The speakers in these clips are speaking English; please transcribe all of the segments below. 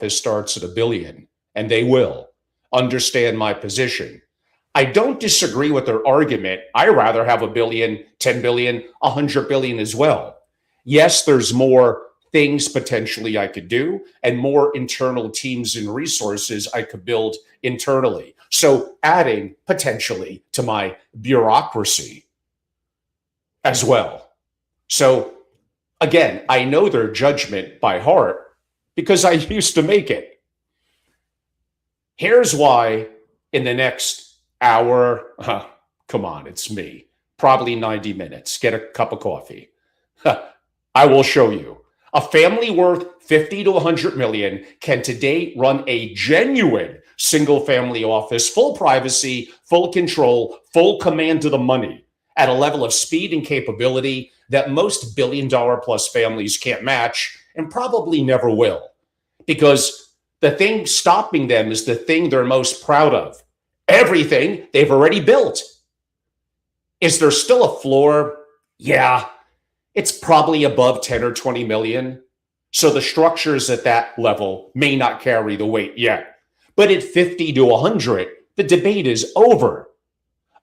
office starts at a billion, and they will understand my position. I don't disagree with their argument. I rather have a billion, 10 billion, 100 billion as well. Yes, there's more things potentially I could do and more internal teams and resources I could build internally. So adding potentially to my bureaucracy as well. So again, I know their judgment by heart because I used to make it. Here's why in the next hour, come on, it's me, probably 90 minutes, get a cup of coffee. I will show you. A family worth 50 to 100 million can today run a genuine single family office, full privacy, full control, full command of the money at a level of speed and capability that most billion-dollar plus families can't match and probably never will. Because the thing stopping them is the thing they're most proud of. Everything they've already built. Is there still a floor? Yeah, it's probably above 10 or 20 million. So the structures at that level may not carry the weight yet. But at 50 to 100, the debate is over.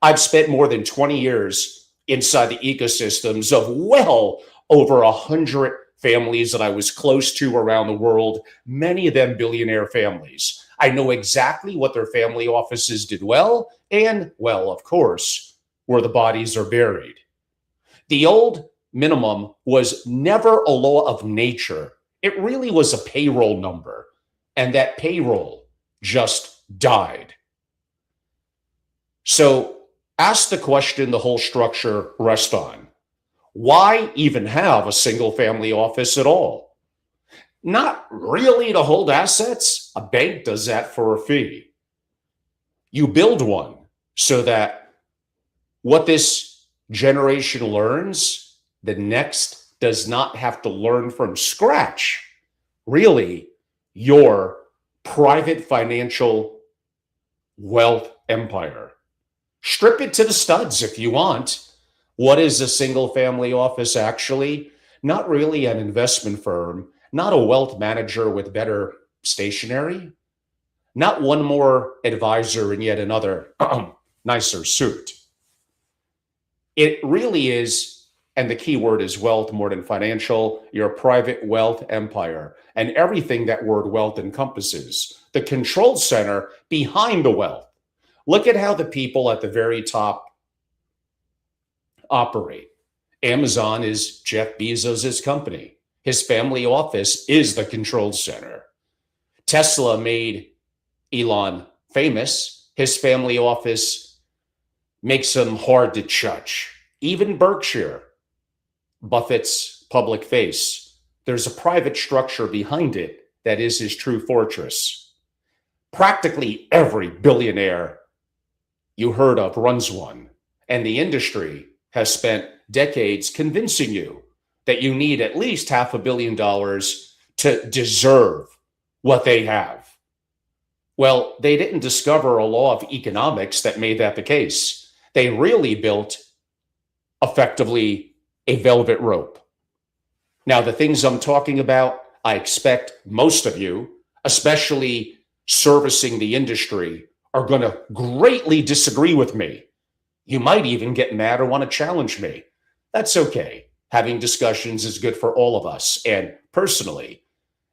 I've spent more than 20 years inside the ecosystems of well over 100 families that I was close to around the world, many of them billionaire families. I know exactly what their family offices did well, and, well, of course, where the bodies are buried. The old minimum was never a law of nature. It really was a payroll number, and that payroll just died. So ask the question the whole structure rests on. Why even have a single family office at all? Not really to hold assets. A bank does that for a fee. You build one so that what this generation learns, the next does not have to learn from scratch. Really, your private financial wealth empire. Strip it to the studs if you want. What is a single family office actually? Not really an investment firm, not a wealth manager with better stationery, not one more advisor in yet another nicer suit. It really is, and the key word is wealth more than financial, your private wealth empire, and everything that word wealth encompasses, the control center behind the wealth. Look at how the people at the very top operate. Amazon is Jeff Bezos' company. His family office is the control center. Tesla made Elon famous. His family office makes him hard to judge. Even Berkshire, Buffett's public face, there's a private structure behind it that is his true fortress. Practically every billionaire you heard of runs one, and the industry has spent decades convincing you that you need at least $500 million to deserve what they have. Well, they didn't discover a law of economics that made that the case. They really built effectively a velvet rope. Now, the things I'm talking about, I expect most of you, especially servicing the industry, are going to greatly disagree with me. You might even get mad or want to challenge me. That's okay. Having discussions is good for all of us. And personally,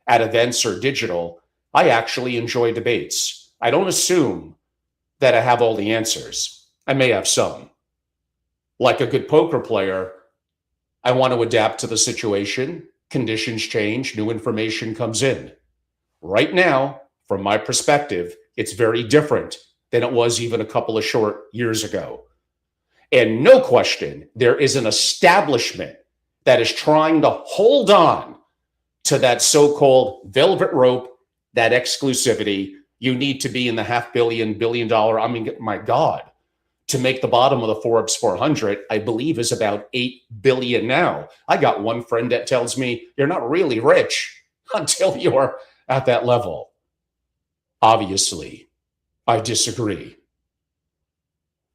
at events or digital, I actually enjoy debates. I don't assume that I have all the answers. I may have some. Like a good poker player, I want to adapt to the situation. Conditions change, new information comes in. Right now, from my perspective, it's very different than it was even a couple of short years ago. And no question, there is an establishment that is trying to hold on to that so-called velvet rope, that exclusivity. You need to be in the $500 million, $1 billion, I mean, my God, to make the bottom of the Forbes 400, I believe is about 8 billion now. I got one friend that tells me you're not really rich until you're at that level. Obviously, I disagree.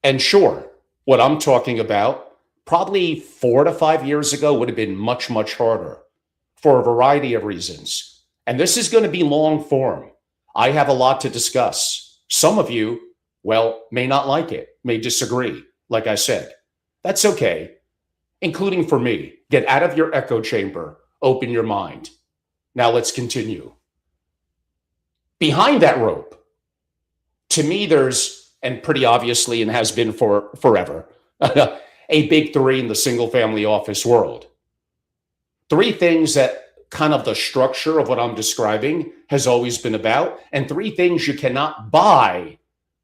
And sure, what I'm talking about probably 4 to 5 years ago would have been much, much harder for a variety of reasons. And this is going to be long form. I have a lot to discuss. Some of you, well, may not like it, may disagree. Like I said, that's okay, including for me. Get out of your echo chamber, open your mind. Now let's continue. Behind that rope, to me, there's, and pretty obviously, and has been for forever, a big three in the single family office world. Three things that kind of the structure of what I'm describing has always been about, and three things you cannot buy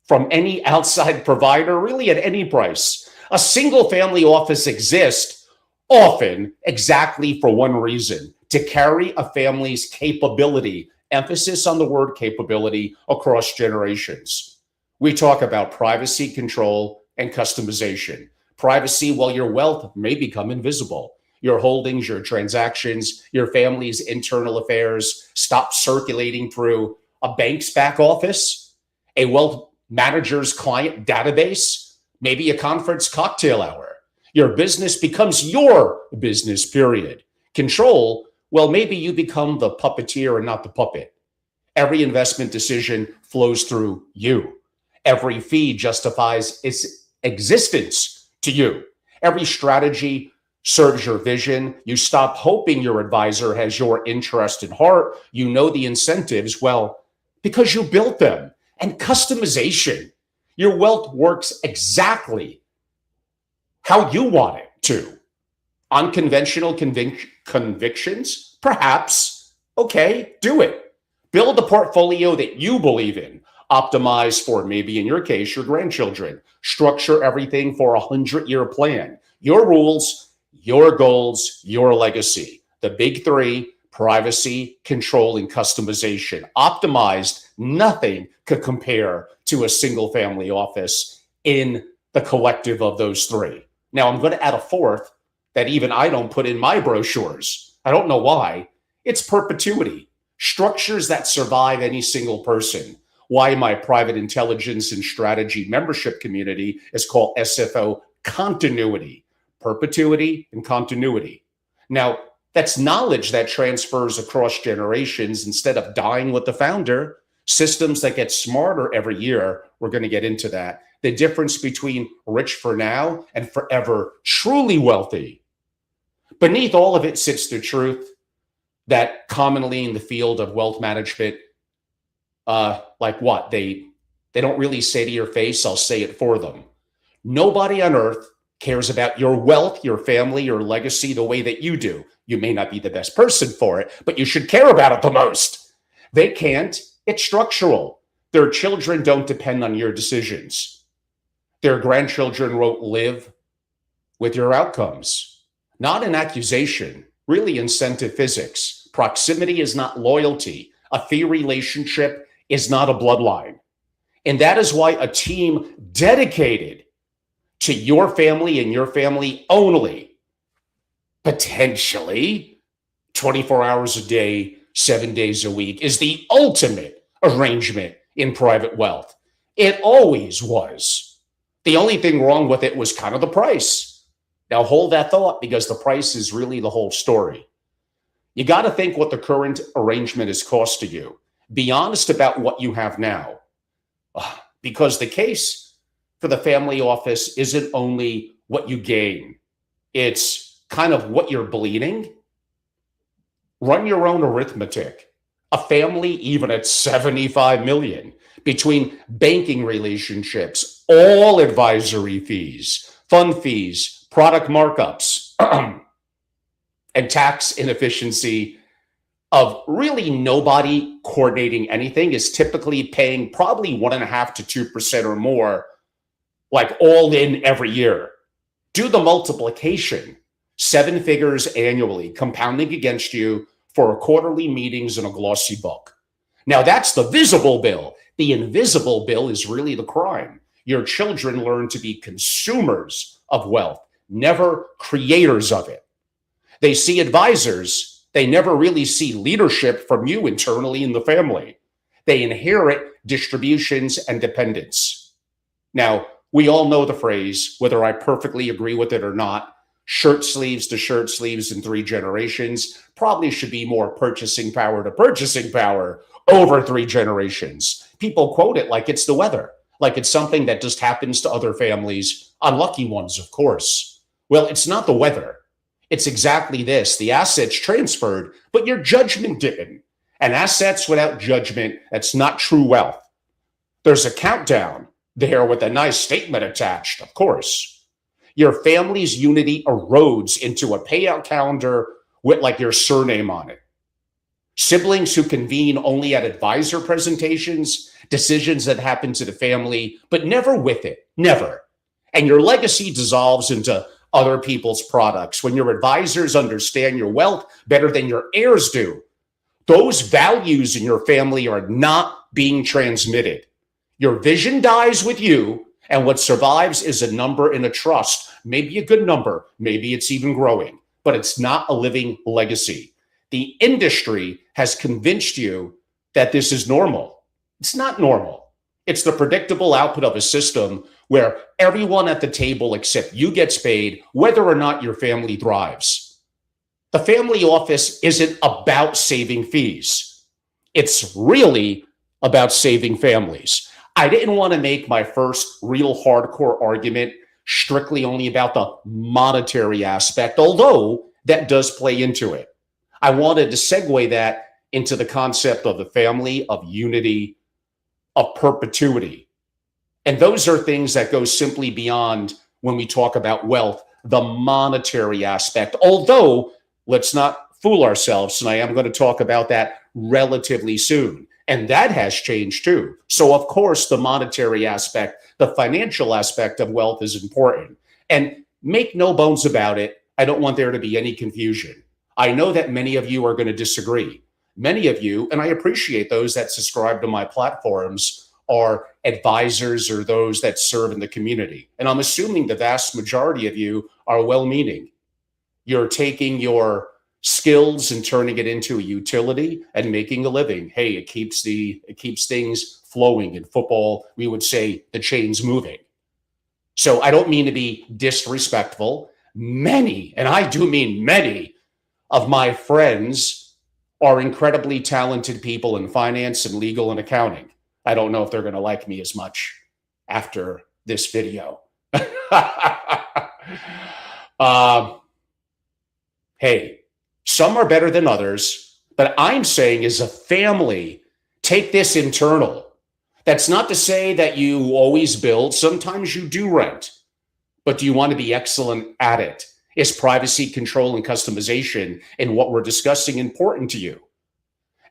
from any outside provider, really at any price. A single family office exists often exactly for one reason: to carry a family's capability, emphasis on the word capability, across generations. We talk about privacy, control, and customization. Privacy, while your wealth may become invisible. Your holdings, your transactions, your family's internal affairs stop circulating through a bank's back office, a wealth manager's client database, maybe a conference cocktail hour. Your business becomes your business, period. Control, well, maybe you become the puppeteer and not the puppet. Every investment decision flows through you. Every fee justifies its existence to you. Every strategy serves your vision. You stop hoping your advisor has your interest at heart. You know the incentives, well, because you built them. And customization. Your wealth works exactly how you want it to. Unconventional convictions? Perhaps. Okay, do it. Build a portfolio that you believe in. Optimize for, maybe in your case, your grandchildren. Structure everything for a 100-year plan. Your rules, your goals, your legacy. The big three: privacy, control, and customization. Optimized, nothing could compare to a single family office in the collective of those three. Now, I'm going to add a fourth that even I don't put in my brochures. I don't know why. It's perpetuity. Structures that survive any single person. Why my private intelligence and strategy membership community is called SFO continuity. Perpetuity and continuity. Now, that's knowledge that transfers across generations instead of dying with the founder. Systems that get smarter every year. We're going to get into that. The difference between rich for now and forever truly wealthy. Beneath all of it sits the truth that commonly in the field of wealth management, like what? They don't really say to your face. I'll say it for them. Nobody on earth cares about your wealth, your family, your legacy the way that you do. You may not be the best person for it, but you should care about it the most. They can't. It's structural. Their children don't depend on your decisions. Their grandchildren won't live with your outcomes. Not an accusation, really incentive physics. Proximity is not loyalty. A fee relationship is not a bloodline. And that is why a team dedicated to your family and your family only, potentially 24 hours a day, 7 days a week, is the ultimate arrangement in private wealth. It always was. The only thing wrong with it was kind of the price. Now hold that thought, because the price is really the whole story. You got to think what the current arrangement has cost to you. Be honest about what you have now. Because the case for the family office isn't only what you gain. It's kind of what you're bleeding. Run your own arithmetic. A family, even at 75 million, between banking relationships, all advisory fees, fund fees, product markups, and tax inefficiency of really nobody coordinating anything, is typically paying probably 1.5% to 2% or more, like all in every year. Do the multiplication. 7 figures annually, compounding against you for quarterly meetings and a glossy book. Now that's the visible bill. The invisible bill is really the crime. Your children learn to be consumers of wealth, never creators of it. They see advisors. They never really see leadership from you internally in the family. They inherit distributions and dependence. Now, we all know the phrase, whether I perfectly agree with it or not, shirt sleeves to shirt sleeves in 3 generations probably should be more purchasing power to purchasing power over 3 generations. People quote it like it's the weather, like it's something that just happens to other families, unlucky ones, of course. Well, it's not the weather. It's exactly this. The assets transferred, but your judgment didn't. And assets without judgment, that's not true wealth. There's a countdown there with a nice statement attached, of course. Your family's unity erodes into a payout calendar with like your surname on it. Siblings who convene only at advisor presentations, decisions that happen to the family, but never with it, never. And your legacy dissolves into other people's products when your advisors understand your wealth better than your heirs do. Those values in your family are not being transmitted. Your vision dies with you, and what survives is a number in a trust, maybe a good number, maybe it's even growing, but it's not a living legacy. The industry has convinced you that this is normal. It's not normal. It's the predictable output of a system where everyone at the table except you gets paid, whether or not your family thrives. The family office isn't about saving fees. It's really about saving families. I didn't want to make my first real hardcore argument strictly only about the monetary aspect, although that does play into it. I wanted to segue that into the concept of the family, of unity, of perpetuity. And those are things that go simply beyond when we talk about wealth, the monetary aspect. Although, let's not fool ourselves, and I am going to talk about that relatively soon. And that has changed too. So, of course, the monetary aspect, the financial aspect of wealth is important. And make no bones about it, I don't want there to be any confusion. I know that many of you are going to disagree. Many of you, and I appreciate those that subscribe to my platforms, are advisors or those that serve in the community. And I'm assuming the vast majority of you are well-meaning. You're taking your skills and turning it into a utility and making a living. Hey, it keeps things flowing. In football, we would say the chain's moving. So I don't mean to be disrespectful. Many, and I do mean many, of my friends are incredibly talented people in finance and legal and accounting. I don't know if they're going to like me as much after this video. Hey, some are better than others, but I'm saying as a family, take this internal. That's not to say that you always build. Sometimes you do rent, but do you want to be excellent at it? Is privacy, control, and customization in what we're discussing important to you?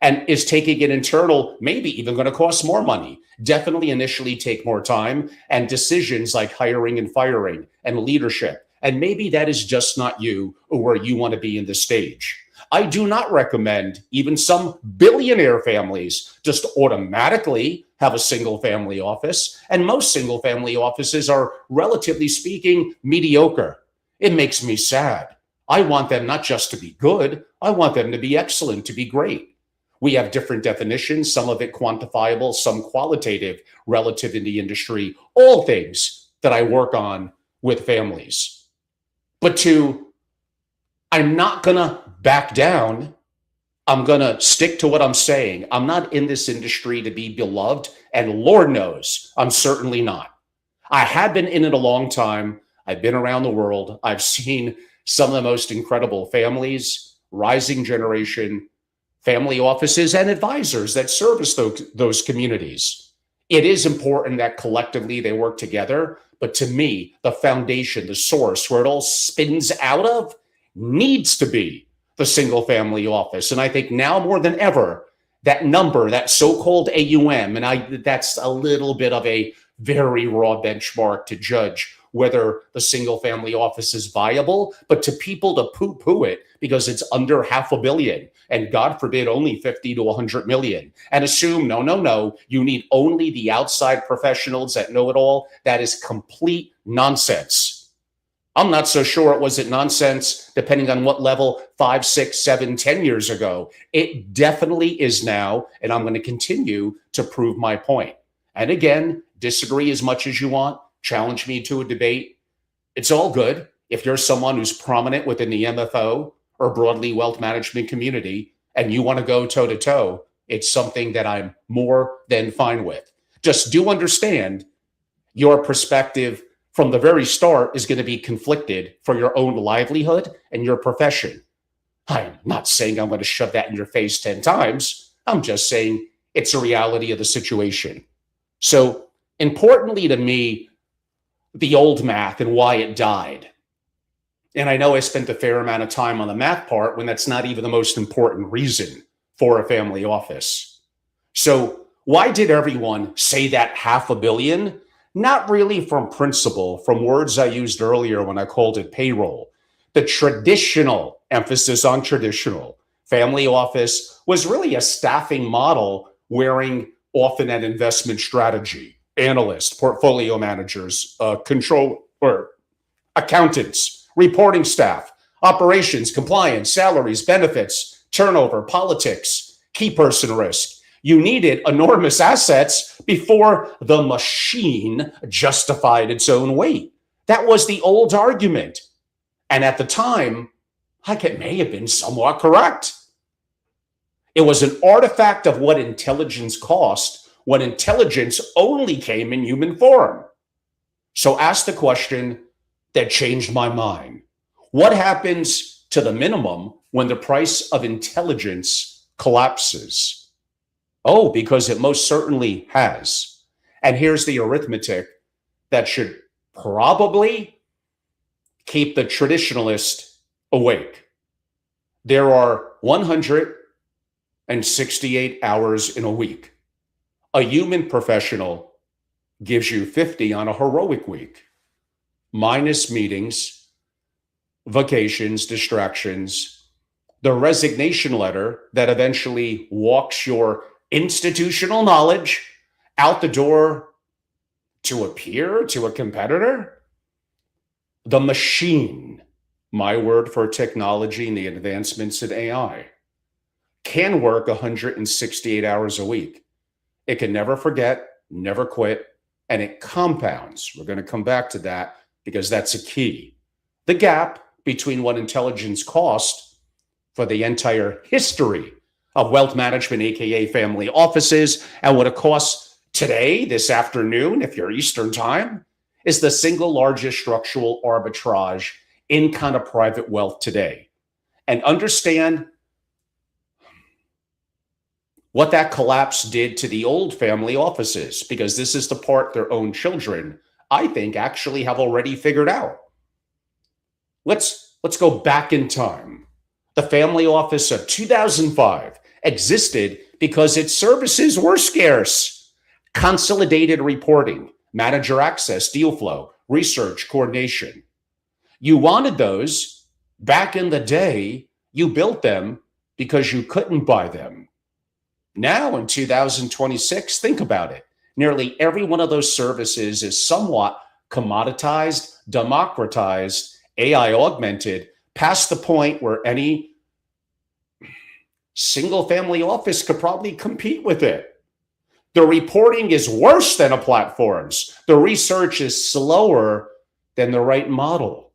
And is taking it internal maybe even going to cost more money? Definitely initially take more time, and decisions like hiring and firing and leadership. And maybe that is just not you or where you want to be in the stage. I do not recommend even some billionaire families just automatically have a single family office. And most single family offices are, relatively speaking, mediocre. It makes me sad. I want them not just to be good, I want them to be excellent, to be great. We have different definitions, some of it quantifiable, some qualitative, relative in the industry, all things that I work on with families. But I'm not going to back down. I'm going to stick to what I'm saying. I'm not in this industry to be beloved, and Lord knows I'm certainly not. I have been in it a long time. I've been around the world. I've seen some of the most incredible families, rising generation, family offices, and advisors that service those communities. It is important that collectively they work together. But to me, the foundation, the source where it all spins out of needs to be the single family office. And I think now more than ever, that number, that so-called AUM, and that's a little bit of a very raw benchmark to judge whether the single family office is viable, but to people to poo-poo it because it's under $500 million and God forbid only 50 to 100 million and assume, no, you need only the outside professionals that know it all. That is complete nonsense. I'm not so sure it wasn't nonsense, depending on what level, 5, 6, 7, 10 years ago. It definitely is now, and I'm going to continue to prove my point. And again, disagree as much as you want, challenge me to a debate. It's all good. If you're someone who's prominent within the MFO or broadly wealth management community and you want to go toe to toe, it's something that I'm more than fine with. Just do understand your perspective from the very start is going to be conflicted for your own livelihood and your profession. I'm not saying I'm going to shove that in your face 10 times. I'm just saying it's a reality of the situation. So, importantly to me, the old math and why it died. And I know I spent a fair amount of time on the math part when that's not even the most important reason for a family office. So, why did everyone say that $500 million? Not really from principle, from words I used earlier when I called it payroll. The traditional emphasis on traditional family office was really a staffing model wearing often an investment strategy. Analysts, portfolio managers, control or accountants, reporting staff, operations, compliance, salaries, benefits, turnover, politics, key person risk. You needed enormous assets before the machine justified its own weight. That was the old argument. And at the time, it may have been somewhat correct. It was an artifact of what intelligence cost when intelligence only came in human form. So ask the question that changed my mind. What happens to the minimum when the price of intelligence collapses? Oh, because it most certainly has. And here's the arithmetic that should probably keep the traditionalist awake. There are 168 hours in a week. A human professional gives you 50 on a heroic week, minus meetings, vacations, distractions, the resignation letter that eventually walks your institutional knowledge out the door to a peer, to a competitor. The machine, my word for technology and the advancements in AI, can work 168 hours a week. It can never forget, never quit, and it compounds. We're going to come back to that because that's a key. The gap between what intelligence cost for the entire history of wealth management, aka family offices, and what it costs today, this afternoon, if you're Eastern time, is the single largest structural arbitrage in kind of private wealth today. And understand what that collapse did to the old family offices, because this is the part their own children, I think, actually have already figured out. Let's go back in time. The family office of 2005 existed because its services were scarce. Consolidated reporting, manager access, deal flow, research, coordination. You wanted those back in the day. You built them because you couldn't buy them. Now in 2026, think about it. Nearly every one of those services is somewhat commoditized, democratized, AI augmented, past the point where any single family office could probably compete with it. The reporting is worse than a platform's. The research is slower than the right model.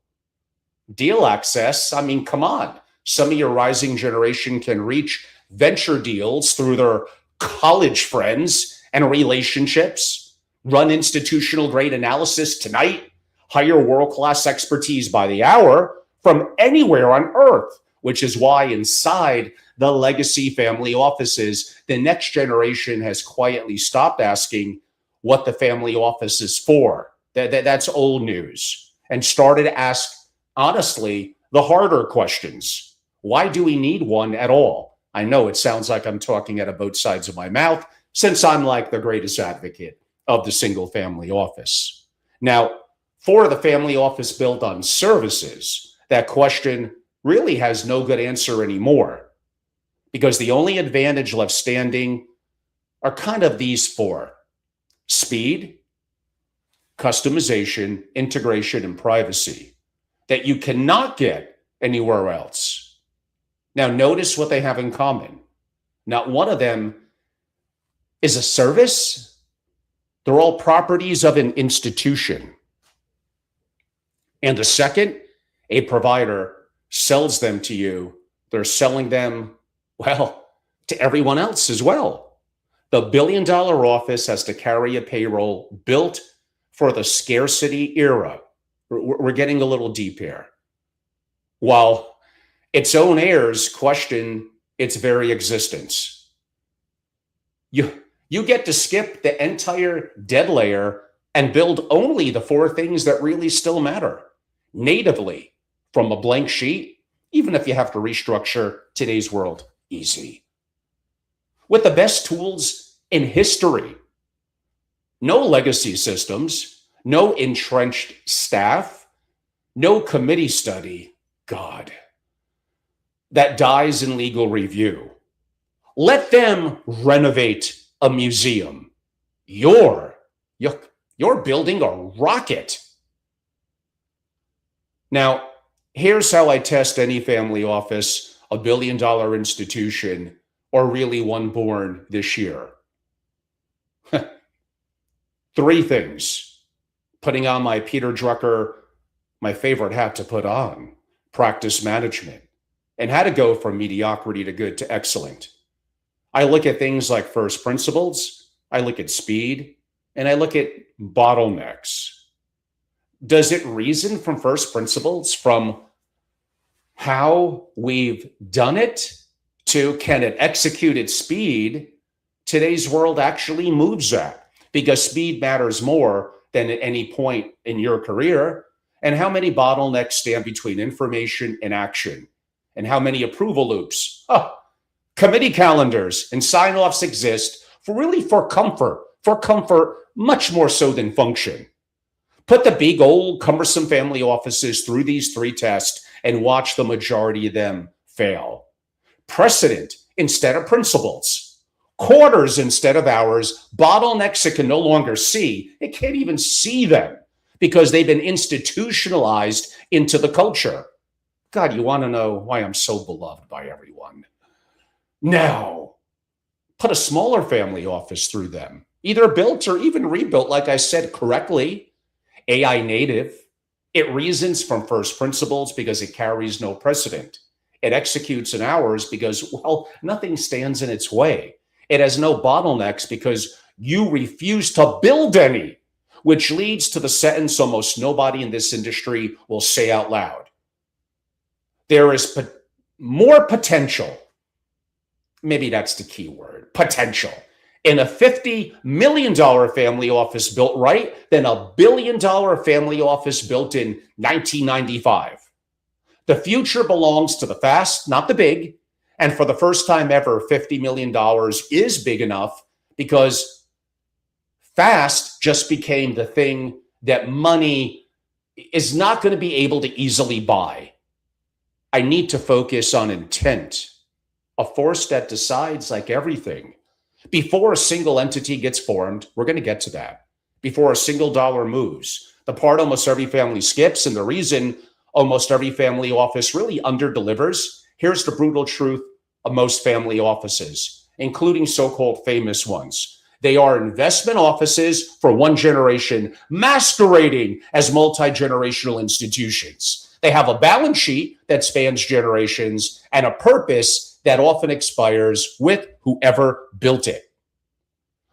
Deal access, I mean, come on. Some of your rising generation can reach venture deals through their college friends and relationships, run institutional grade analysis tonight, hire world-class expertise by the hour from anywhere on earth, which is why inside the legacy family offices, the next generation has quietly stopped asking what the family office is for. That's old news. And started to ask, honestly, the harder questions. Why do we need one at all? I know it sounds like I'm talking out of both sides of my mouth, since I'm like the greatest advocate of the single family office. Now, for the family office built on services, that question really has no good answer anymore, because the only advantage left standing are kind of these four: speed, customization, integration, and privacy that you cannot get anywhere else. Now, notice what they have in common. Not one of them is a service. They're all properties of an institution. And the second A provider sells them to you. They're selling them, well, to everyone else as well. The billion-dollar office has to carry a payroll built for the scarcity era. We're getting a little deep here. While its own heirs question its very existence. You get to skip the entire dead layer and build only the four things that really still matter natively from a blank sheet, even if you have to restructure today's world. Easy. With the best tools in history. No legacy systems, no entrenched staff, no committee study. God, that dies in legal review. Let them renovate a museum. You're building a rocket. Now, here's how I test any family office, a billion-dollar institution, or really one born this year. Three things. Putting on my Peter Drucker, my favorite hat to put on, practice management, and how to go from mediocrity to good to excellent. I look at things like first principles, I look at speed, and I look at bottlenecks. Does it reason from first principles, from how we've done it to can it execute at speed? Today's world actually moves at, because speed matters more than at any point in your career. And how many bottlenecks stand between information and action? And how many approval loops? Committee calendars and sign-offs exist for comfort, much more so than function. Put the big old cumbersome family offices through these three tests and watch the majority of them fail. Precedent instead of principles. Quarters instead of hours. Bottlenecks it can no longer see. It can't even see them because they've been institutionalized into the culture. God, you want to know why I'm so beloved by everyone? Now, put a smaller family office through them, either built or even rebuilt, like I said, correctly. AI native. It reasons from first principles because it carries no precedent. It executes in hours because, well, nothing stands in its way. It has no bottlenecks because you refuse to build any, which leads to the sentence almost nobody in this industry will say out loud. There is more potential. Maybe that's the key word, potential, in a $50 million family office built right than a $1 billion family office built in 1995. The future belongs to the fast, not the big. And for the first time ever, $50 million is big enough because fast just became the thing that money is not going to be able to easily buy. I need to focus on intent, a force that decides like everything. Before a single entity gets formed, we're going to get to that. Before a single dollar moves, the part almost every family skips, and the reason almost every family office really underdelivers. Here's the brutal truth of most family offices, including so-called famous ones. They are investment offices for one generation, masquerading as multi-generational institutions. They have a balance sheet that spans generations and a purpose that often expires with whoever built it.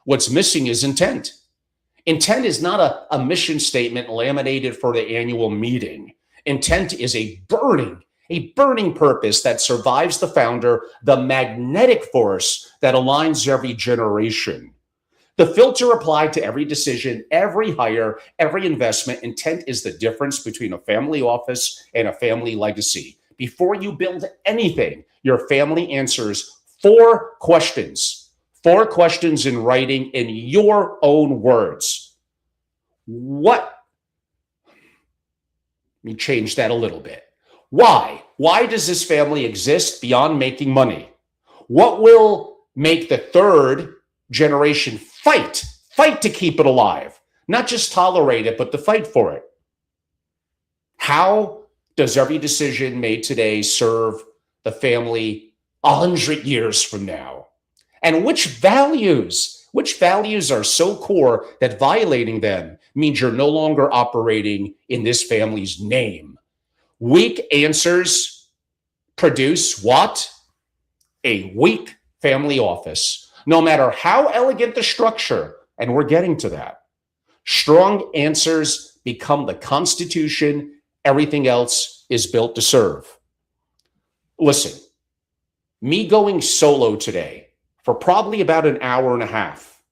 What's missing is intent. Intent is not a mission statement laminated for the annual meeting. Intent is a burning purpose that survives the founder, the magnetic force that aligns every generation. The filter applied to every decision, every hire, every investment. Intent is the difference between a family office and a family legacy. Before you build anything, your family answers four questions in writing in your own words. Let me change that a little bit. Why? Why does this family exist beyond making money? What will make the third generation fight to keep it alive? Not just tolerate it, but to fight for it. How does every decision made today serve the family 100 years from now? And which values are so core that violating them means you're no longer operating in this family's name? Weak answers produce what? A weak family office. No matter how elegant the structure, and we're getting to that, strong answers become the Constitution. Everything else is built to serve. Listen, me going solo today for probably about an hour and a half.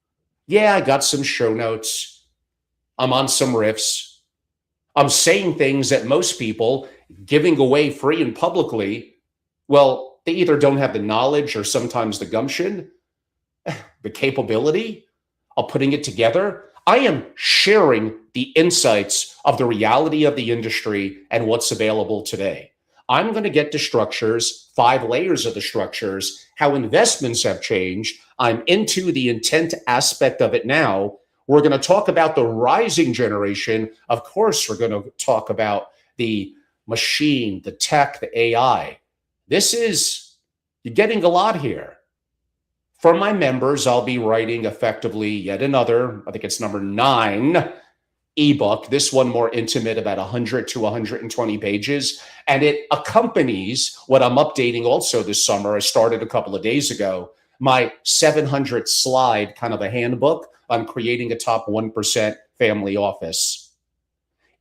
Yeah, I got some show notes. I'm on some riffs. I'm saying things that most people giving away free and publicly, well, they either don't have the knowledge or sometimes the gumption, the capability of putting it together. I am sharing the insights of the reality of the industry and what's available today. I'm going to get to structures, 5 layers of the structures, how investments have changed. I'm into the intent aspect of it now. We're going to talk about the rising generation. Of course, we're going to talk about the machine, the tech, the AI. You're getting a lot here. For my members, I'll be writing effectively yet another, I think it's number 9, ebook, this one more intimate, about 100 to 120 pages. And it accompanies what I'm updating also this summer. I started a couple of days ago, my 700 slide kind of a handbook on creating a top 1% family office.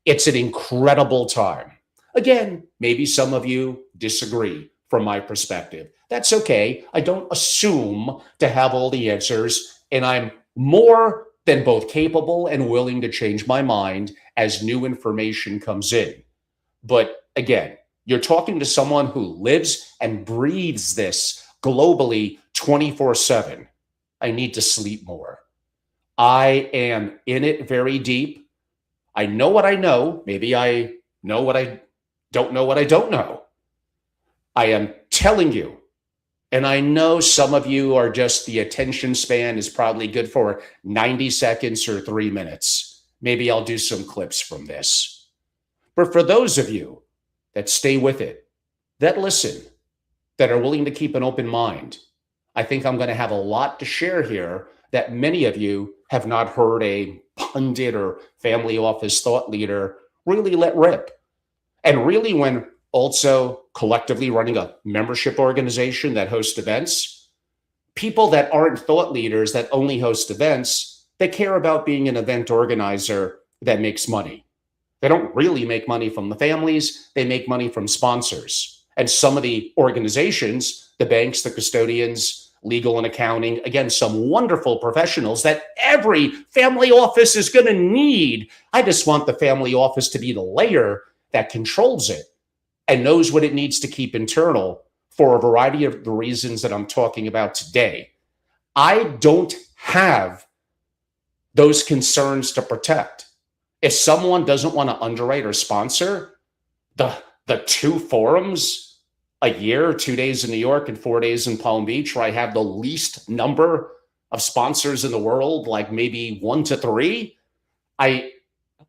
It's an incredible time. Again, maybe some of you disagree from my perspective. That's okay. I don't assume to have all the answers, and I'm more than both capable and willing to change my mind as new information comes in. But again, you're talking to someone who lives and breathes this globally 24/7. I need to sleep more. I am in it very deep. I know what I know. Maybe I know what I don't know what I don't know. I am telling you, and I know some of you are just, the attention span is probably good for 90 seconds or 3 minutes. Maybe I'll do some clips from this. But for those of you that stay with it, that listen, that are willing to keep an open mind, I think I'm going to have a lot to share here that many of you have not heard a pundit or family office thought leader really let rip. And really, when also collectively running a membership organization that hosts events, people that aren't thought leaders that only host events, they care about being an event organizer that makes money. They don't really make money from the families, they make money from sponsors. And some of the organizations, the banks, the custodians, legal and accounting, again, some wonderful professionals that every family office is going to need. I just want the family office to be the layer that controls it and knows what it needs to keep internal for a variety of the reasons that I'm talking about today. I don't have those concerns to protect. If someone doesn't want to underwrite or sponsor the 2 forums a year, 2 days in New York and 4 days in Palm Beach, where I have the least number of sponsors in the world, like maybe 1 to 3, I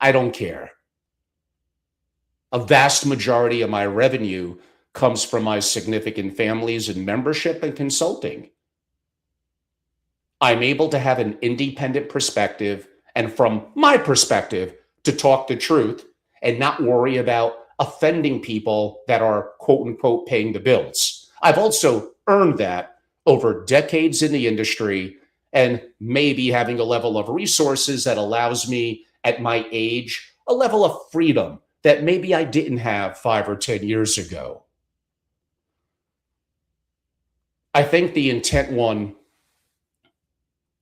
don't care. A vast majority of my revenue comes from my significant families and membership and consulting. I'm able to have an independent perspective, and from my perspective, to talk the truth and not worry about offending people that are quote unquote paying the bills. I've also earned that over decades in the industry, and maybe having a level of resources that allows me at my age a level of freedom that maybe I didn't have 5 or 10 years ago. I think the intent one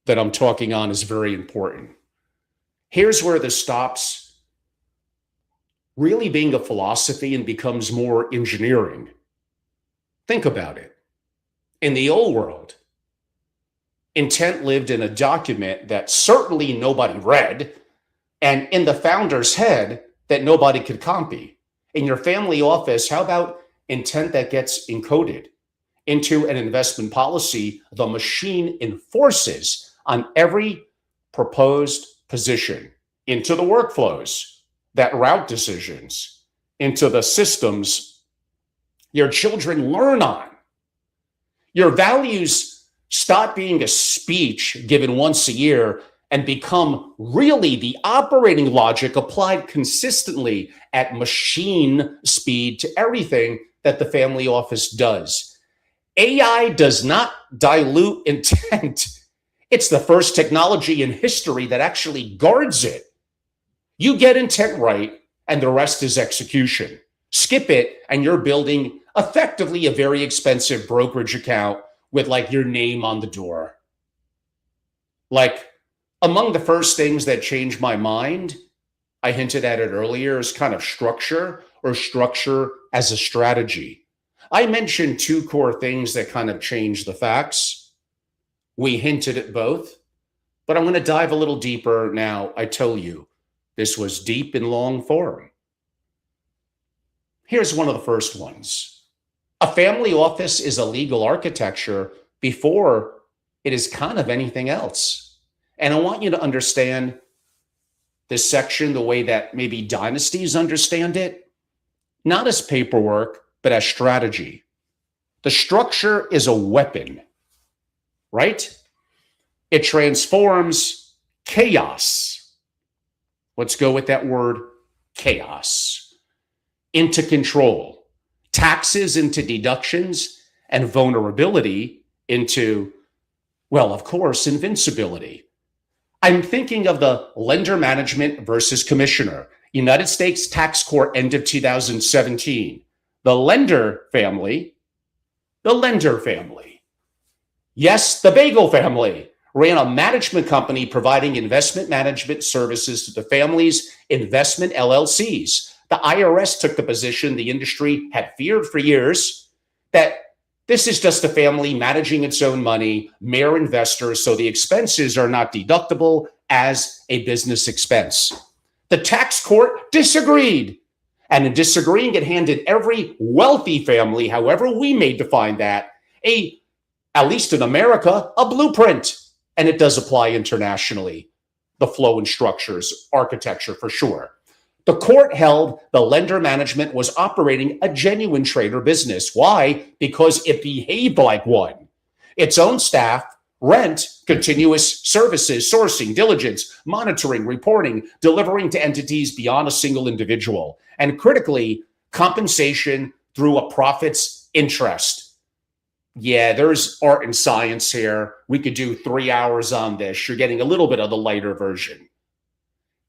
that I'm talking on is very important. Here's where this stops really being a philosophy and becomes more engineering. Think about it. In the old world, intent lived in a document that certainly nobody read, and in the founder's head that nobody could copy. In your family office, how about intent that gets encoded into an investment policy the machine enforces on every proposed position, into the workflows that route decisions, into the systems your children learn on? Your values stop being a speech given once a year and become really the operating logic applied consistently at machine speed to everything that the family office does. AI does not dilute intent. It's the first technology in history that actually guards it. You get intent right, and the rest is execution. Skip it, and you're building effectively a very expensive brokerage account with like your name on the door. Like, among the first things that changed my mind, I hinted at it earlier, is kind of structure or structure as a strategy. I mentioned two core things that kind of changed the facts. We hinted at both, but I'm going to dive a little deeper now. I tell you, this was deep and long form. Here's one of the first ones. A family office is a legal architecture before it is kind of anything else. And I want you to understand this section the way that maybe dynasties understand it, not as paperwork, but as strategy. The structure is a weapon, right? It transforms chaos. Let's go with that word, chaos, into control, taxes into deductions, and vulnerability into, well, of course, invincibility. I'm thinking of the lender management versus commissioner, United States Tax Court, end of 2017. The lender family, yes, the Bagel family, ran a management company providing investment management services to the family's investment LLCs. The IRS took the position the industry had feared for years, that this is just a family managing its own money, mere investors, so the expenses are not deductible as a business expense. The tax court disagreed. And in disagreeing, it handed every wealthy family, however we may define that, at least in America, a blueprint. And it does apply internationally, the flow and structures, architecture for sure. The court held the lender management was operating a genuine trader business. Why? Because it behaved like one. Its own staff, rent, continuous services, sourcing, diligence, monitoring, reporting, delivering to entities beyond a single individual. And critically, compensation through a profit's interest. Yeah, there's art and science here. We could do 3 hours on this. You're getting a little bit of the lighter version.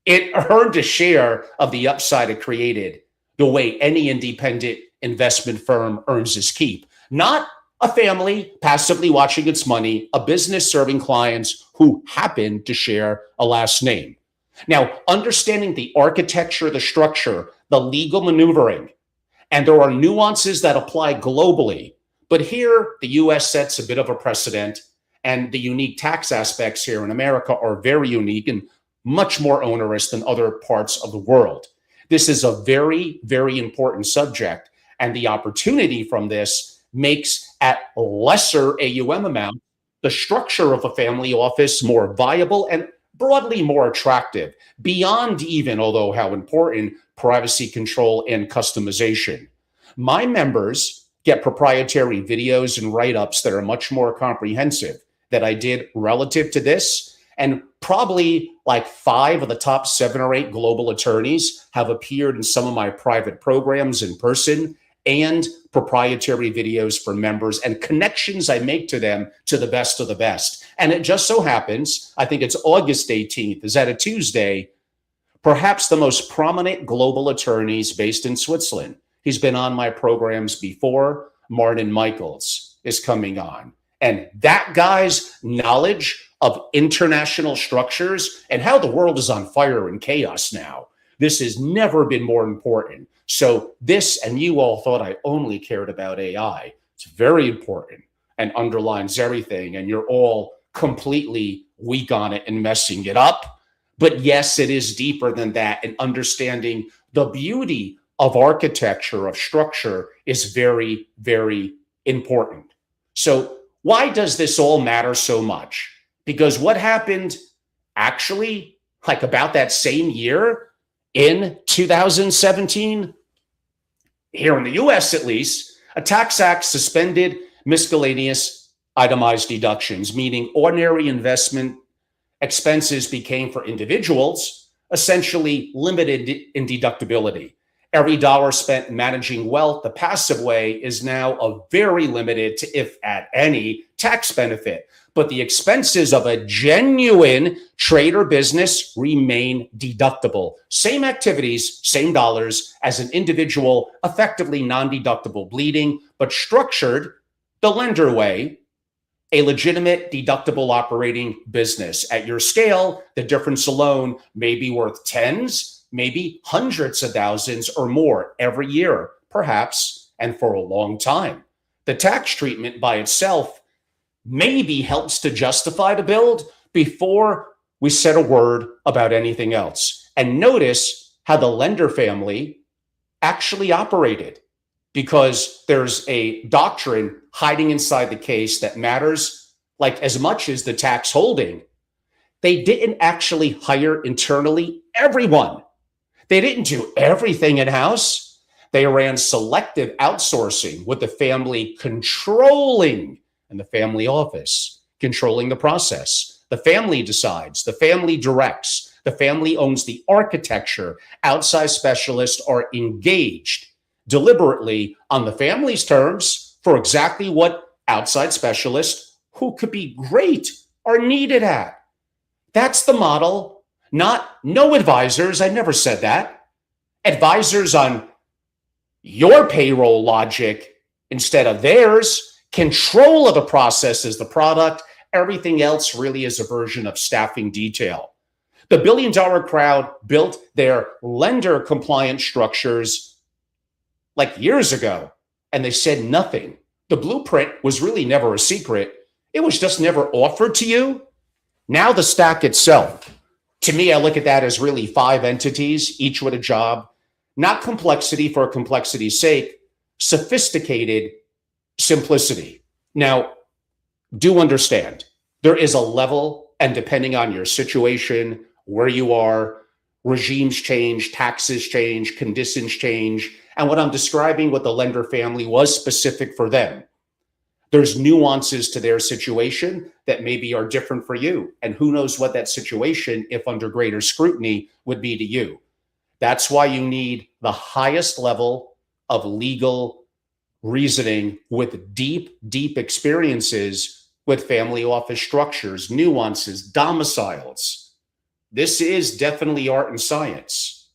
It earned a share of the upside it created the way any independent investment firm earns its keep. Not a family passively watching its money, a business serving clients who happen to share a last name. Now, understanding the architecture, the structure, the legal maneuvering, and there are nuances that apply globally. But here, the US sets a bit of a precedent, and the unique tax aspects here in America are very unique and much more onerous than other parts of the world. This is a very, very important subject, and the opportunity from this makes, at lesser AUM amount, the structure of a family office more viable and broadly more attractive, beyond even, although how important, privacy control and customization. My members get proprietary videos and write-ups that are much more comprehensive that I did relative to this. And probably like 5 of the top 7 or 8 global attorneys have appeared in some of my private programs in person, and proprietary videos for members and connections I make to them to the best of the best. And it just so happens, I think it's August 18th, is that a Tuesday, perhaps the most prominent global attorneys based in Switzerland. He's been on my programs before. Martin Michaels is coming on. And that guy's knowledge of international structures and how the world is on fire and chaos now, this has never been more important. So this, and you all thought I only cared about AI. It's very important and underlines everything. And you're all completely weak on it and messing it up. But yes, it is deeper than that. And understanding the beauty of architecture, of structure, is very, very important. So why does this all matter so much? Because what happened actually, like about that same year in 2017, here in the US at least, a tax act suspended miscellaneous itemized deductions, meaning ordinary investment Expenses became for individuals essentially limited in deductibility. Every dollar spent managing wealth the passive way is now a very limited to, if at any, tax benefit. But the expenses of a genuine trade or business remain deductible. Same activities, same dollars as an individual, effectively non-deductible bleeding, but structured the lender way, a legitimate deductible operating business. At your scale, the difference alone may be worth tens, maybe hundreds of thousands or more every year, perhaps, and for a long time. The tax treatment by itself maybe helps to justify the build before we said a word about anything else. And notice how the lender family actually operated, because there's a doctrine hiding inside the case that matters like as much as the tax holding. They didn't actually hire internally everyone. They didn't do everything in-house. They ran selective outsourcing with the family controlling, and the family office controlling the process. The family decides, the family directs, the family owns the architecture. Outside specialists are engaged deliberately on the family's terms for exactly what outside specialists who could be great are needed at. That's the model, not no advisors. I never said that. Advisors on your payroll logic instead of theirs. Control of the process is the product. Everything else really is a version of staffing detail. The billion-dollar crowd built their lender compliant structures like years ago, and they said nothing. The blueprint was really never a secret. It was just never offered to you. Now the stack itself, to me, I look at that as really 5 entities, each with a job, not complexity for complexity's sake, sophisticated simplicity. Now, do understand, there is a level, and depending on your situation, where you are, regimes change, taxes change, conditions change. And what I'm describing with the lender family was specific for them. There's nuances to their situation that maybe are different for you. And who knows what that situation, if under greater scrutiny, would be to you. That's why you need the highest level of legal reasoning with deep, deep experiences with family office structures, nuances, domiciles. This is definitely art and science.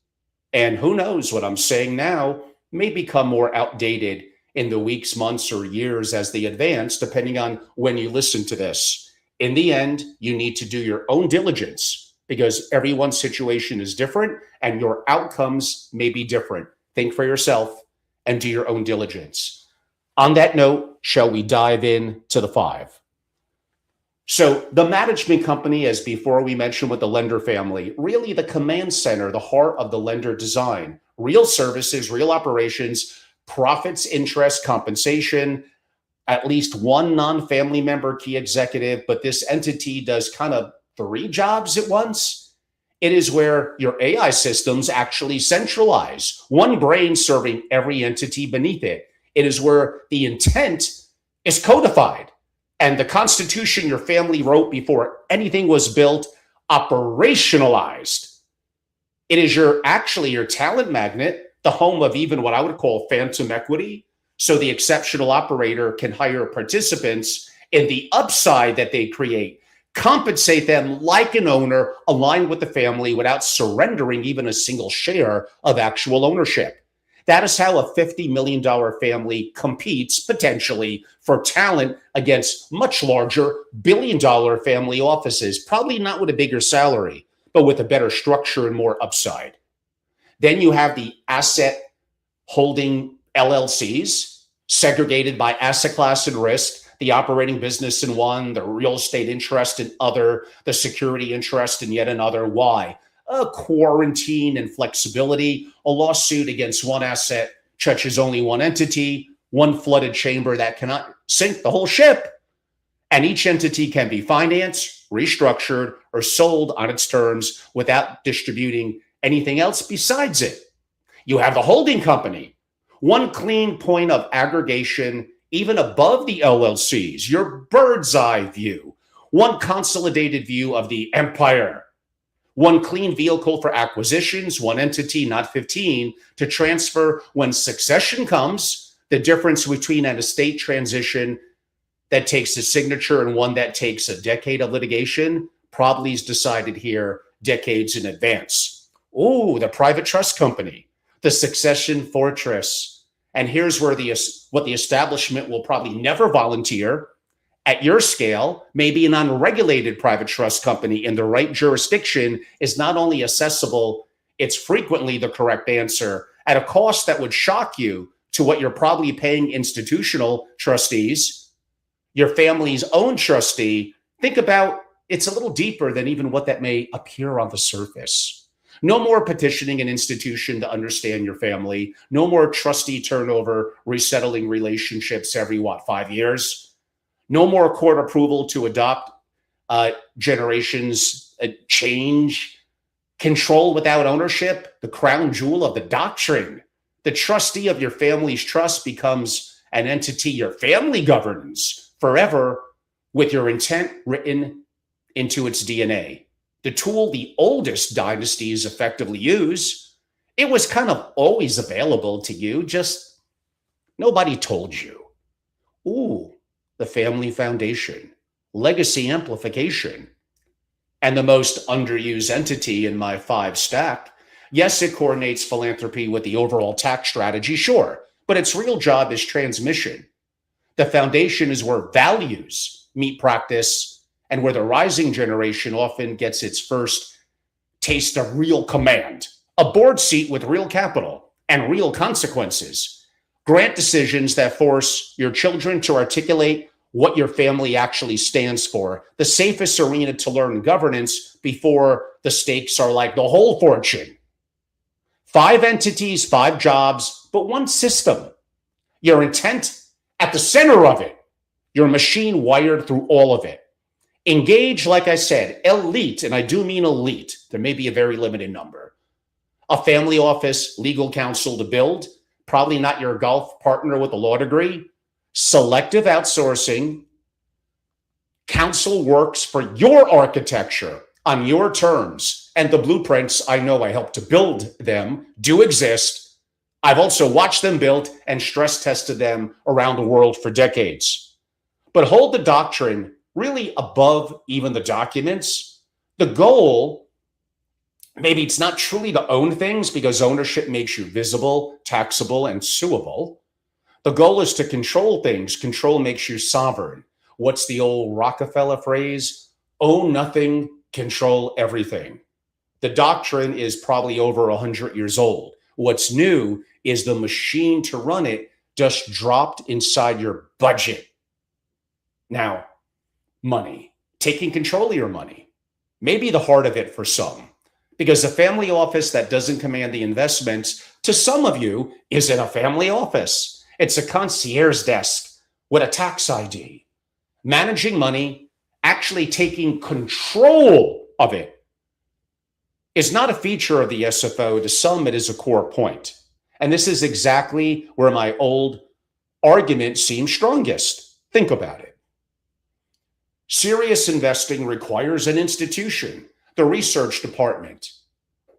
And who knows, what I'm saying now may become more outdated in the weeks, months, or years as they advance, depending on when you listen to this. In the end, you need to do your own diligence because everyone's situation is different and your outcomes may be different. Think for yourself and do your own diligence. On that note, shall we dive in to the 5? So the management company, as before we mentioned with the lender family, really the command center, the heart of the lender design, real services, real operations, profits, interest, compensation, at least one non-family member key executive, but this entity does kind of 3 jobs at once. It is where your AI systems actually centralize, one brain serving every entity beneath it. It is where the intent is codified and the constitution your family wrote before anything was built, operationalized. It is your talent magnet, the home of even what I would call phantom equity. So the exceptional operator can hire participants in the upside that they create, compensate them like an owner aligned with the family without surrendering even a single share of actual ownership. That is how a $50 million family competes potentially for talent against much larger billion-dollar family offices, probably not with a bigger salary, but with a better structure and more upside. Then you have the asset holding LLCs, segregated by asset class and risk, the operating business in one, the real estate interest in other, the security interest in yet another. Why? A quarantine and flexibility. A lawsuit against one asset touches only one entity, one flooded chamber that cannot sink the whole ship. And each entity can be financed, restructured, or sold on its terms without distributing anything else besides it. You have the holding company, one clean point of aggregation, even above the LLCs, your bird's eye view, one consolidated view of the empire, one clean vehicle for acquisitions, one entity, not 15, to transfer when succession comes. The difference between an estate transition that takes a signature and one that takes a decade of litigation probably is decided here decades in advance. Oh, the private trust company, the succession fortress. And here's where what the establishment will probably never volunteer at your scale. Maybe an unregulated private trust company in the right jurisdiction is not only accessible, it's frequently the correct answer at a cost that would shock you to what you're probably paying institutional trustees, your family's own trustee. Think about it's a little deeper than even what that may appear on the surface. No more petitioning an institution to understand your family. No more trustee turnover, resettling relationships every, 5 years? No more court approval to adopt generations change. Control without ownership, the crown jewel of the doctrine. The trustee of your family's trust becomes an entity your family governs forever with your intent written into its DNA. The tool the oldest dynasties effectively use. It was kind of always available to you, just nobody told you. Ooh, the family foundation, legacy amplification, and the most underused entity in my 5 stack. Yes, it coordinates philanthropy with the overall tax strategy, sure, but its real job is transmission. The foundation is where values meet practice and where the rising generation often gets its first taste of real command, a board seat with real capital and real consequences. Grant decisions that force your children to articulate what your family actually stands for, the safest arena to learn governance before the stakes are like the whole fortune. 5 entities, 5 jobs, but one system. Your intent at the center of it, your machine wired through all of it. Engage, like I said, elite, and I do mean elite. There may be a very limited number. A family office, legal counsel to build, probably not your golf partner with a law degree. Selective outsourcing. Counsel works for your architecture on your terms. And the blueprints, I know I helped to build them, do exist. I've also watched them built and stress tested them around the world for decades. But hold the doctrine really above even the documents. The goal, maybe it's not truly to own things because ownership makes you visible, taxable, and suable. The goal is to control things. Control makes you sovereign. What's the old Rockefeller phrase? Own nothing, control everything. The doctrine is probably over 100 years old. What's new is the machine to run it just dropped inside your budget. Now, money, taking control of your money, may be the heart of it for some, because a family office that doesn't command the investments to some of you isn't a family office. It's a concierge desk with a tax ID. Managing money, actually taking control of it, is not a feature of the SFO. To some, it is a core point. And this is exactly where my old argument seems strongest. Think about it. Serious investing requires an institution, the research department,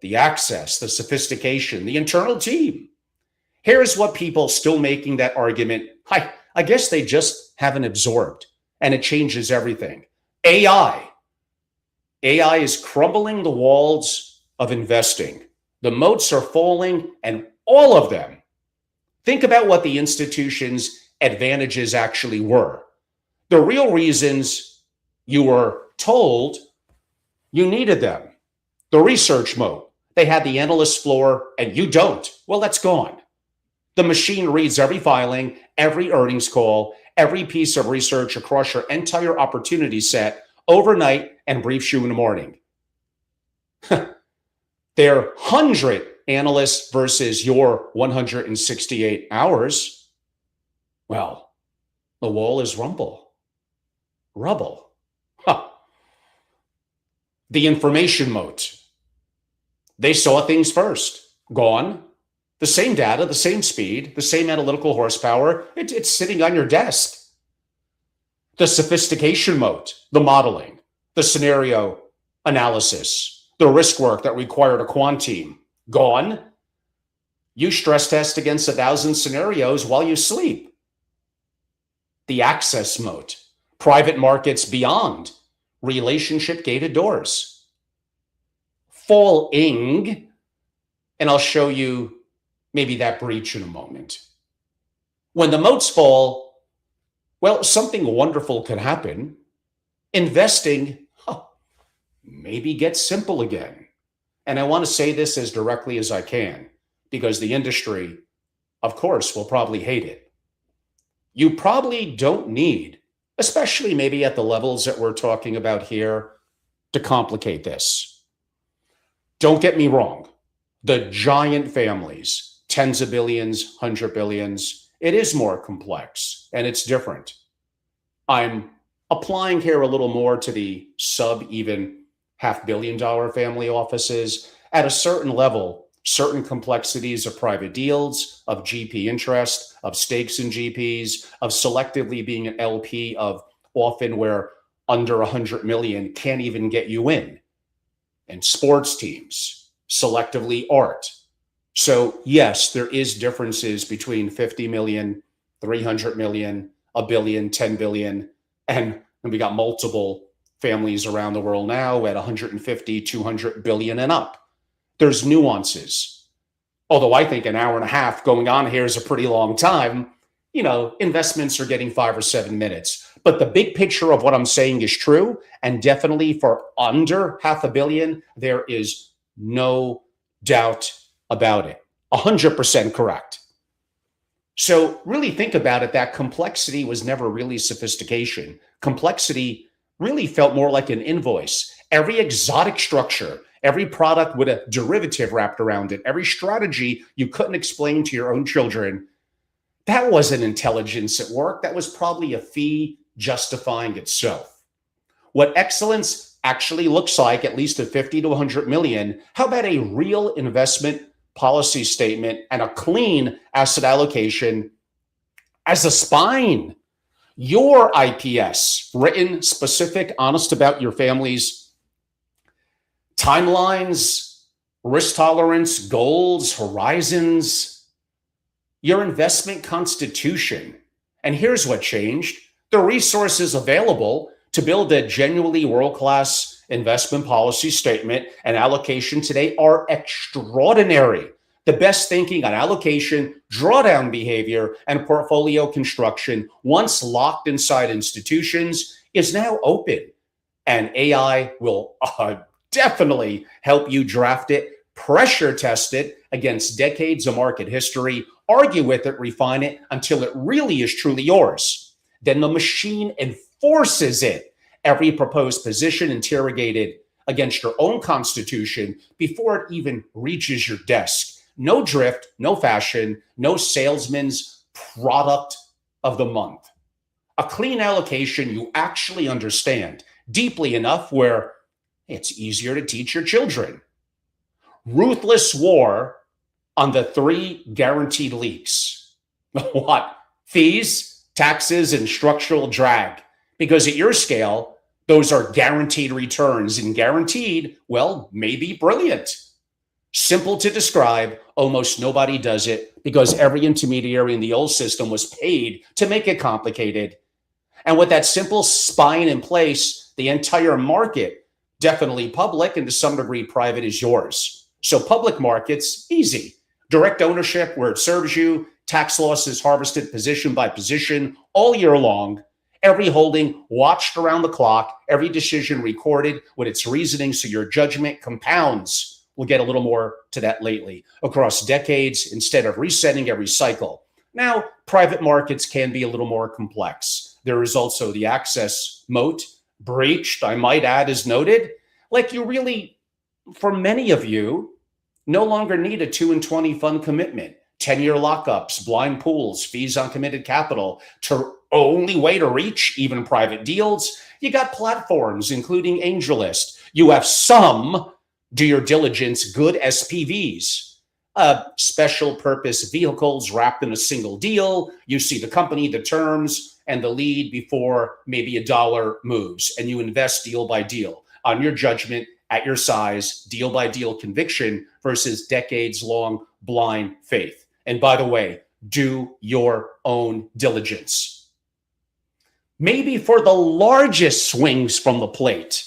the access, the sophistication, the internal team. Here's what people still making that argument, I guess they just haven't absorbed, and it changes everything. AI. AI is crumbling the walls of investing. The moats are falling, and all of them. Think about what the institution's advantages actually were. The real reasons you were told you needed them. The research moat. They had the analyst floor and you don't. Well, that's gone. The machine reads every filing, every earnings call, every piece of research across your entire opportunity set overnight and briefs you in the morning. They're 100 analysts versus your 168 hours. Well, the wall is rubble. The information moat. They saw things first. Gone. The same data, the same speed, the same analytical horsepower. It's sitting on your desk. The sophistication moat, the modeling, the scenario analysis, the risk work that required a quant team, gone. You stress test against 1,000 scenarios while you sleep. The access moat, private markets beyond relationship gated doors. Falling, and I'll show you maybe that breach in a moment. When the moats fall, well, something wonderful can happen. Investing maybe gets simple again. And I want to say this as directly as I can, because the industry, of course, will probably hate it. You probably don't need, especially maybe at the levels that we're talking about here, to complicate this. Don't get me wrong. The giant families, tens of billions, 100 billions, it is more complex and it's different. I'm applying here a little more to the sub even $500 million family offices. At a certain level, certain complexities of private deals, of GP interest, of stakes in GPs, of selectively being an LP, of often where under 100 million can't even get you in. And sports teams, selectively art. So yes, there is differences between 50 million, 300 million, a billion, 10 billion, and we got multiple families around the world now at 150, 200 billion and up. There's nuances. Although I think an hour and a half going on here is a pretty long time, investments are getting 5 or 7 minutes. But the big picture of what I'm saying is true. And definitely for under $500 million, there is no doubt about it. 100% correct. So really think about it. That complexity was never really sophistication. Complexity really felt more like an invoice. Every exotic structure, every product with a derivative wrapped around it, every strategy you couldn't explain to your own children, that wasn't intelligence at work. That was probably a fee justifying itself. What excellence actually looks like, at least at 50 to 100 million, how about a real investment policy statement and a clean asset allocation as a spine? Your IPS, written, specific, honest about your family's timelines, risk tolerance, goals, horizons, your investment constitution. And here's what changed. The resources available to build a genuinely world-class investment policy statement and allocation today are extraordinary. The best thinking on allocation, drawdown behavior, and portfolio construction, once locked inside institutions, is now open. And AI will definitely help you draft it, pressure test it against decades of market history, argue with it, refine it until it really is truly yours. Then the machine enforces it. Every proposed position interrogated against your own constitution before it even reaches your desk. No drift, no fashion, no salesman's product of the month. A clean allocation you actually understand deeply enough where it's easier to teach your children. Ruthless war on the 3 guaranteed leaks. What? Fees, taxes, and structural drag. Because at your scale, those are guaranteed returns, and guaranteed, well, maybe brilliant. Simple to describe, almost nobody does it because every intermediary in the old system was paid to make it complicated. And with that simple spine in place, the entire market, definitely public and to some degree private, is yours. So public markets, easy. Direct ownership where it serves you, tax losses harvested position by position all year long. Every holding watched around the clock, every decision recorded with its reasoning so your judgment compounds. We'll get a little more to that lately, across decades instead of resetting every cycle. Now, private markets can be a little more complex. There is also the access moat, breached, I might add, as noted. Like you really, for many of you, no longer need a 2 and 20 fund commitment, 10-year lockups, blind pools, fees on committed capital to only way to reach even private deals. You got platforms, including AngelList. You have some, do your diligence, good SPVs, special purpose vehicles wrapped in a single deal. You see the company, the terms, and the lead before maybe a dollar moves, and you invest deal by deal on your judgment at your size, deal by deal conviction versus decades long blind faith. And by the way, do your own diligence. Maybe for the largest swings from the plate,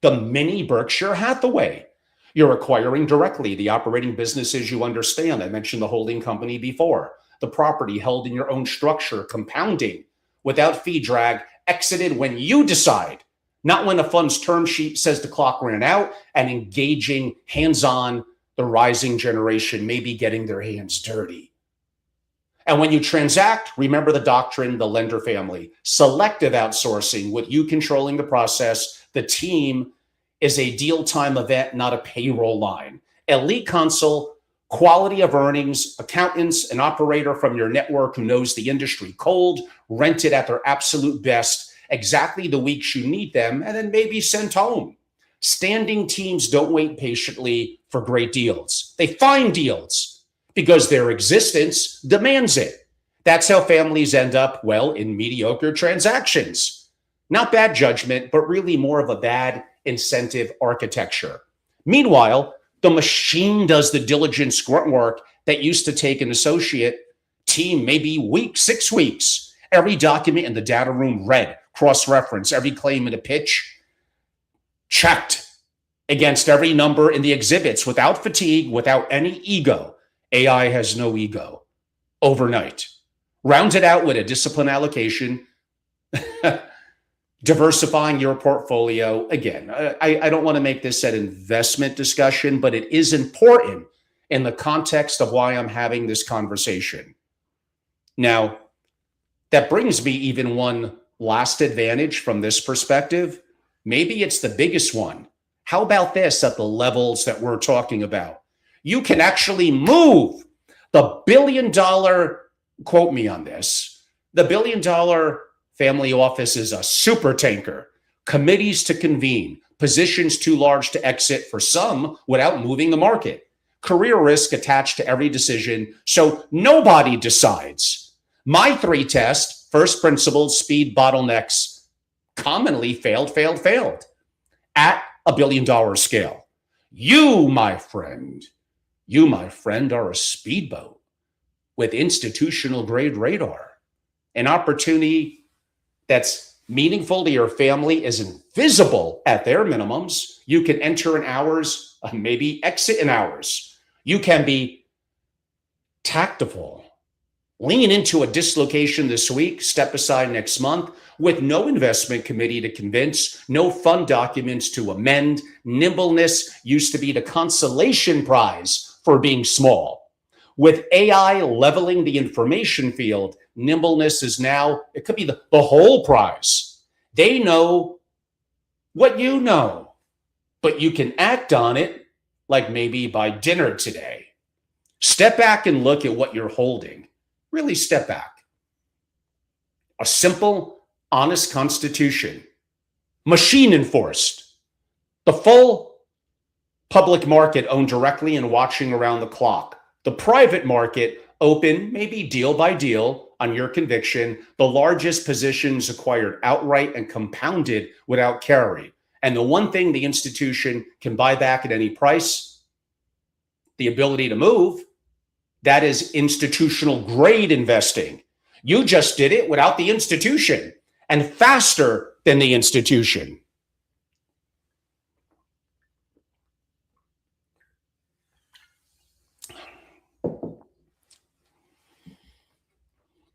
the mini Berkshire Hathaway. You're acquiring directly the operating businesses you understand. I mentioned the holding company before. The property held in your own structure, compounding without fee drag, exited when you decide, not when a fund's term sheet says the clock ran out, and engaging hands-on the rising generation, maybe getting their hands dirty. And when you transact, remember the doctrine, the lender family, selective outsourcing with you controlling the process. The team is a deal time event, not a payroll line. Elite console, quality of earnings, accountants, an operator from your network who knows the industry cold, rented at their absolute best, exactly the weeks you need them, and then maybe sent home. Standing teams don't wait patiently for great deals. They find deals because their existence demands it. That's how families end up, well, in mediocre transactions. Not bad judgment, but really more of a bad incentive architecture. Meanwhile, the machine does the diligent grunt work that used to take an associate team maybe weeks, 6 weeks. Every document in the data room read, cross-reference, every claim in a pitch checked against every number in the exhibits without fatigue, without any ego. AI has no ego. Overnight. Round it out with a discipline allocation, diversifying your portfolio. Again, I don't want to make this an investment discussion, but it is important in the context of why I'm having this conversation. Now, that brings me even one last advantage from this perspective. Maybe it's the biggest one. How about this at the levels that we're talking about? You can actually move the $1 billion, quote me on this, the $1 billion family office is a super tanker. Committees to convene, positions too large to exit for some without moving the market. Career risk attached to every decision, so nobody decides. My 3 tests, first principles, speed, bottlenecks, commonly failed at $1 billion scale. You, my friend, are a speedboat with institutional grade radar. An opportunity that's meaningful to your family is invisible at their minimums. You can enter in hours, maybe exit in hours. You can be tactful. Lean into a dislocation this week, step aside next month with no investment committee to convince, no fund documents to amend. Nimbleness used to be the consolation prize for being small. With AI leveling the information field, nimbleness is now, it could be the whole prize. They know what you know, but you can act on it like maybe by dinner today. Step back and look at what you're holding. Really step back. A simple, honest constitution, machine enforced. The full public market owned directly and watching around the clock. The private market open, maybe deal by deal on your conviction. The largest positions acquired outright and compounded without carry. And the one thing the institution can buy back at any price, the ability to move, that is institutional grade investing. You just did it without the institution and faster than the institution.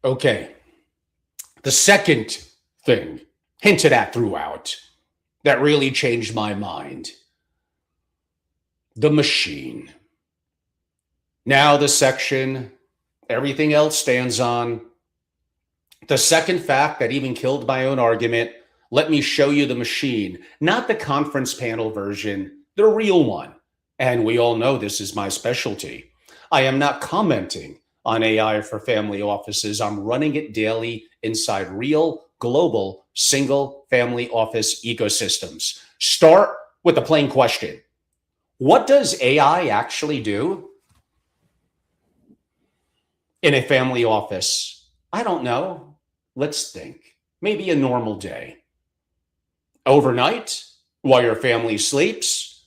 Okay. The second thing hinted at throughout that really changed my mind. The machine. Now the section everything else stands on. The second fact that even killed my own argument, let me show you the machine, not the conference panel version, the real one. And we all know this is my specialty. I am not commenting on AI for family offices. I'm running it daily inside real, global, single family office ecosystems. Start with a plain question. What does AI actually do in a family office? I don't know. Let's think. Maybe a normal day. Overnight, while your family sleeps,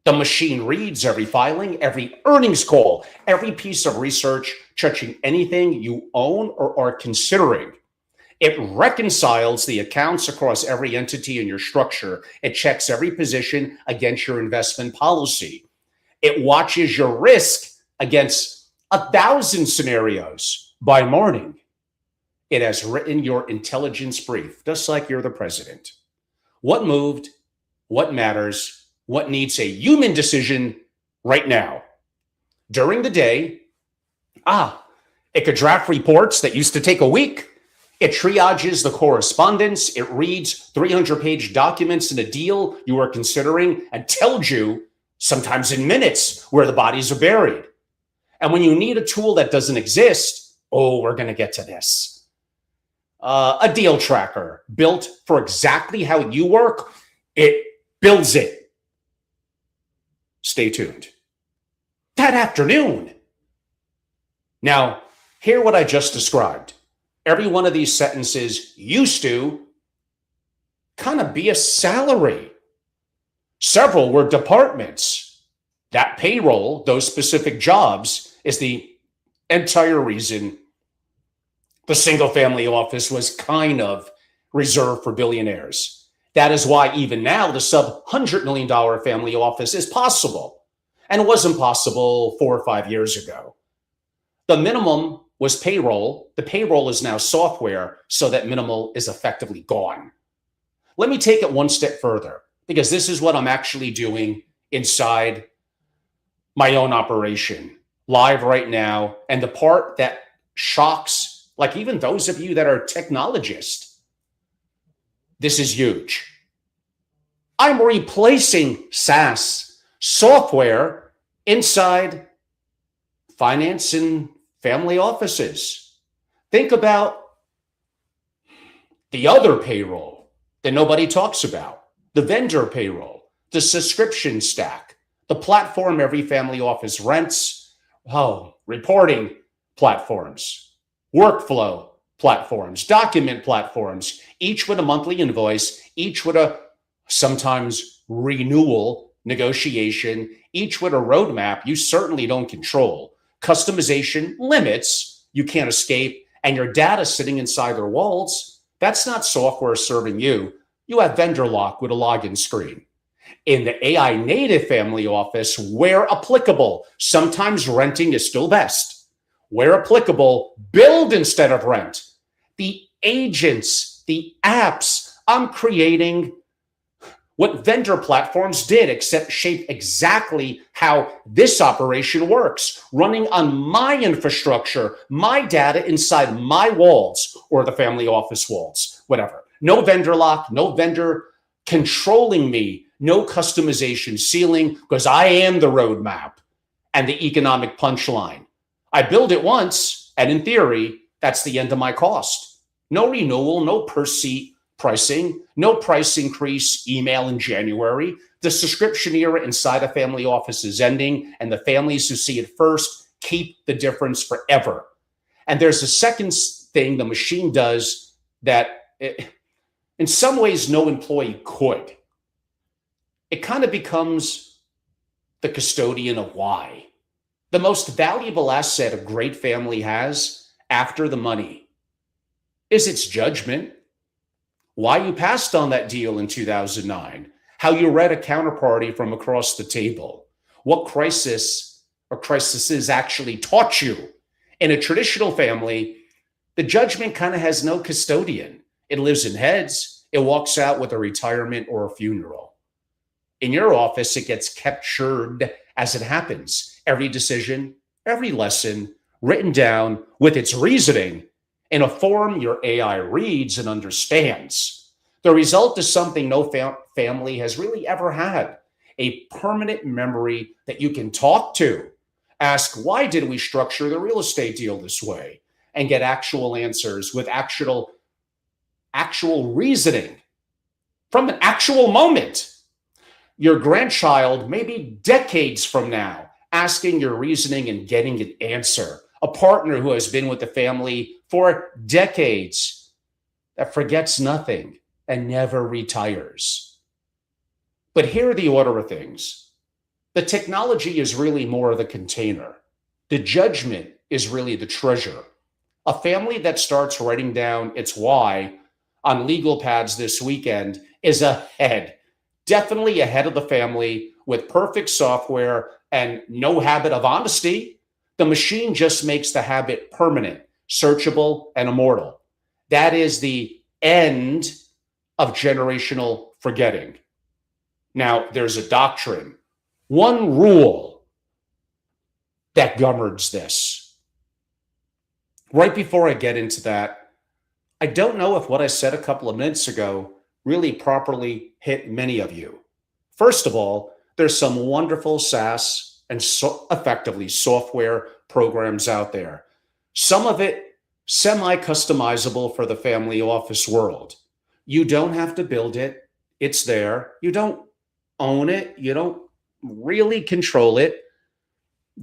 the machine reads every filing, every earnings call, every piece of research touching anything you own or are considering. It reconciles the accounts across every entity in your structure. It checks every position against your investment policy. It watches your risk against 1,000 scenarios by morning. It has written your intelligence brief, just like you're the president. What moved, what matters, what needs a human decision right now. During the day, it could draft reports that used to take a week. It triages the correspondence. It reads 300-page documents in a deal you are considering and tells you, sometimes in minutes, where the bodies are buried. And when you need a tool that doesn't exist, we're going to get to this. A deal tracker built for exactly how you work, it builds it. Stay tuned. That afternoon. Now, hear what I just described. Every one of these sentences used to kind of be a salary. Several were departments. That payroll, those specific jobs, is the entire reason the single family office was kind of reserved for billionaires. That is why even now the sub $100 million family office is possible. And it wasn't possible 4 or 5 years ago. The minimum was payroll. The payroll is now software, so that minimal is effectively gone. Let me take it one step further, because this is what I'm actually doing inside my own operation, live right now. And the part that shocks, like even those of you that are technologists, this is huge. I'm replacing SaaS software inside finance and family offices. Think about the other payroll that nobody talks about, the vendor payroll, the subscription stack, the platform every family office rents, reporting platforms, workflow platforms, document platforms, each with a monthly invoice, each with a sometimes renewal negotiation, each with a roadmap you certainly don't control, customization limits you can't escape, and your data sitting inside their walls. That's not software serving you. You have vendor lock with a login screen. In the AI native family office, where applicable, sometimes renting is still best. Where applicable, build instead of rent. The agents, the apps, I'm creating what vendor platforms did, except shape exactly how this operation works, running on my infrastructure, my data inside my walls or the family office walls, whatever. No vendor lock, no vendor controlling me, no customization ceiling, because I am the roadmap and the economic punchline. I build it once, and in theory, that's the end of my cost. No renewal, no per seat pricing, no price increase email in January. The subscription era inside a family office is ending, and the families who see it first keep the difference forever. And there's a second thing the machine does that in some ways no employee could. It kind of becomes the custodian of why. The most valuable asset a great family has after the money is its judgment. Why you passed on that deal in 2009, how you read a counterparty from across the table, what crisis or crises actually taught you. In a traditional family, the judgment kind of has no custodian. It lives in heads. It walks out with a retirement or a funeral. In your office, it gets captured as it happens. Every decision, every lesson written down with its reasoning in a form your AI reads and understands. The result is something no family has really ever had, a permanent memory that you can talk to. Ask, why did we structure the real estate deal this way? And get actual answers with actual reasoning from an actual moment. Your grandchild, maybe decades from now, asking your reasoning and getting an answer. A partner who has been with the family for decades that forgets nothing and never retires. But here are the order of things. The technology is really more of the container. The judgment is really the treasure. A family that starts writing down its why on legal pads this weekend is ahead, definitely ahead of the family with perfect software and no habit of honesty. The machine just makes the habit permanent, searchable, and immortal. That is the end of generational forgetting. Now, there's a doctrine, one rule that governs this. Right before I get into that, I don't know if what I said a couple of minutes ago really properly hit many of you. First of all, there's some wonderful SaaS and effectively software programs out there. Some of it semi-customizable for the family office world. You don't have to build it. It's there. You don't own it. You don't really control it.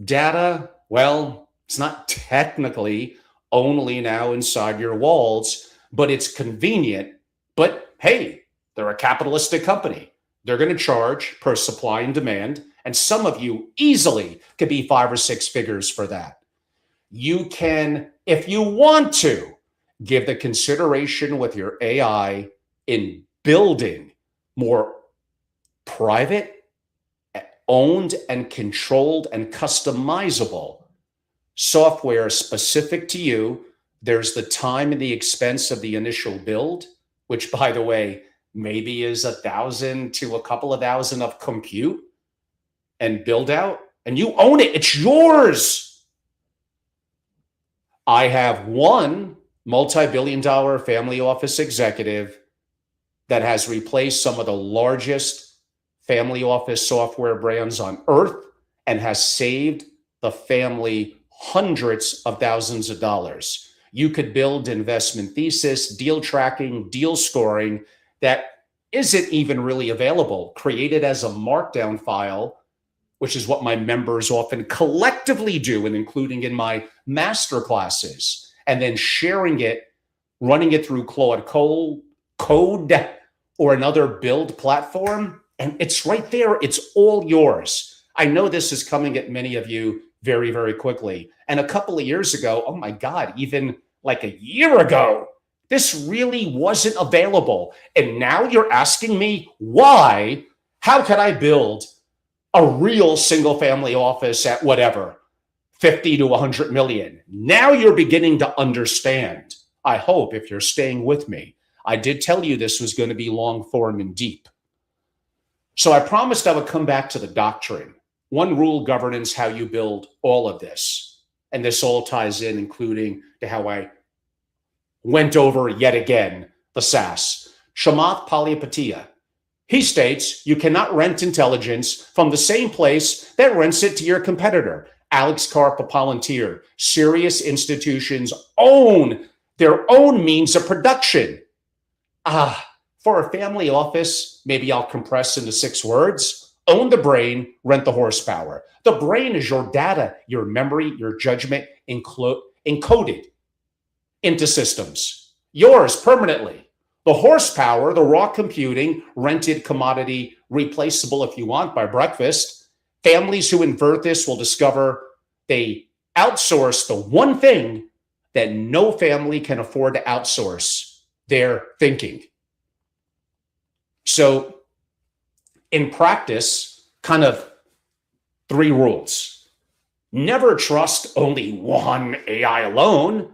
Data, well, it's not technically only now inside your walls, but it's convenient. But hey, they're a capitalistic company. They're going to charge per supply and demand. And some of you easily could be 5 or 6 figures for that. You can, if you want to, give the consideration with your AI in building more private, owned and controlled and customizable software specific to you. There's the time and the expense of the initial build, which, by the way, maybe is 1,000 to a couple of thousand of compute and build out, and you own it. It's yours. I have one multi-billion-dollar family office executive that has replaced some of the largest family office software brands on earth and has saved the family hundreds of thousands of dollars. You could build investment thesis, deal tracking, deal scoring that isn't even really available, created as a markdown file, which is what my members often collectively do, and including in my master classes, and then sharing it, running it through Claude Code or another build platform. And it's right there. It's all yours. I know this is coming at many of you very, very quickly. And a couple of years ago, oh my God, even like a year ago, this really wasn't available. And now you're asking me why? How can I build a real single family office at whatever, 50 to 100 million? Now you're beginning to understand. I hope, if you're staying with me. I did tell you this was going to be long form and deep. So I promised I would come back to the doctrine. One rule governs how you build all of this. And this all ties in, including to how I went over yet again the SaaS. Chamath Palihapitiya. He states you cannot rent intelligence from the same place that rents it to your competitor. Alex Karp, Palantir. Serious institutions own their own means of production. For a family office, maybe I'll compress into 6 words. Own the brain, rent the horsepower. The brain is your data, your memory, your judgment encoded into systems. Yours permanently. The horsepower, the raw computing, rented commodity, replaceable if you want by breakfast. Families who invert this will discover they outsource the one thing that no family can afford to outsource: their thinking. So in practice, kind of 3 rules. Never trust only one AI alone.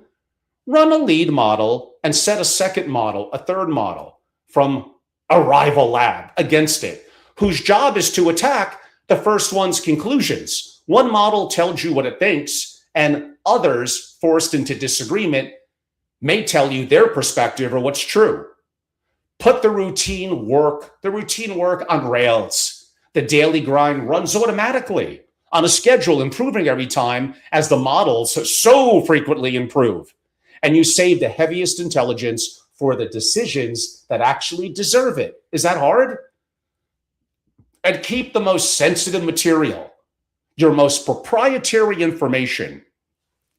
Run a lead model and set a second model, a third model from a rival lab against it, whose job is to attack the first one's conclusions. One model tells you what it thinks, and others, forced into disagreement, may tell you their perspective or what's true. Put the routine work on rails. The daily grind runs automatically on a schedule, improving every time as the models so frequently improve. And you save the heaviest intelligence for the decisions that actually deserve it. Is that hard? And keep the most sensitive material, your most proprietary information,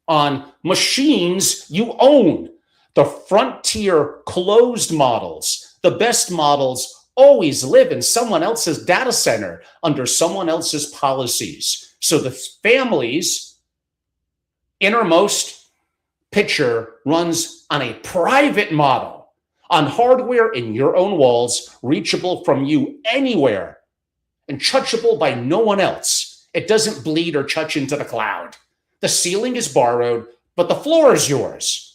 on machines you own. The frontier closed models, the best models, always live in someone else's data center under someone else's policies. So the family's innermost picture runs on a private model, on hardware in your own walls, reachable from you anywhere and touchable by no one else. It doesn't bleed or touch into the cloud. The ceiling is borrowed, but the floor is yours.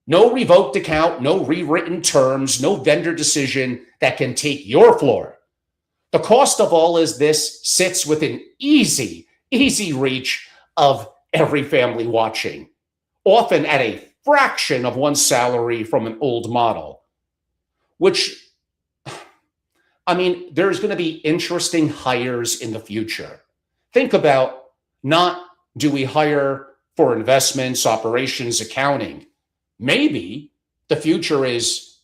No revoked account, no rewritten terms, no vendor decision that can take your floor. The cost of all is this sits within easy reach of every family watching, often at a fraction of one's salary from an old model, which, I mean, there's going to be interesting hires in the future. Think about, not do we hire for investments, operations, accounting? Maybe the future is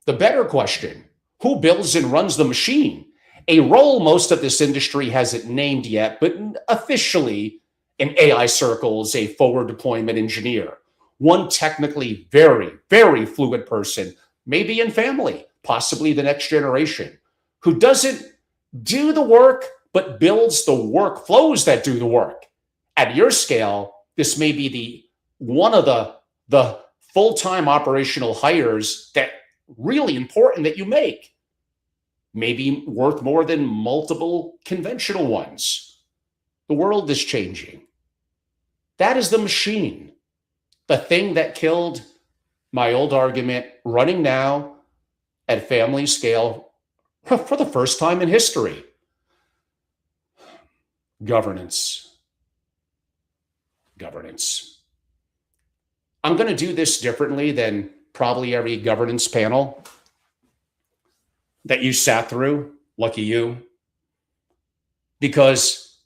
the better question. Who builds and runs the machine? A role most of this industry hasn't named yet, but officially in AI circles, a forward deployment engineer. One technically very, very fluid person, maybe in family, possibly the next generation, who doesn't do the work, but builds the workflows that do the work. At your scale, this may be the one of the full-time operational hires that really important that you make, maybe worth more than multiple conventional ones. The world is changing. That is the machine, the thing that killed my old argument, running now at family scale for the first time in history. Governance. I'm going to do this differently than probably every governance panel that you sat through. Lucky you. Because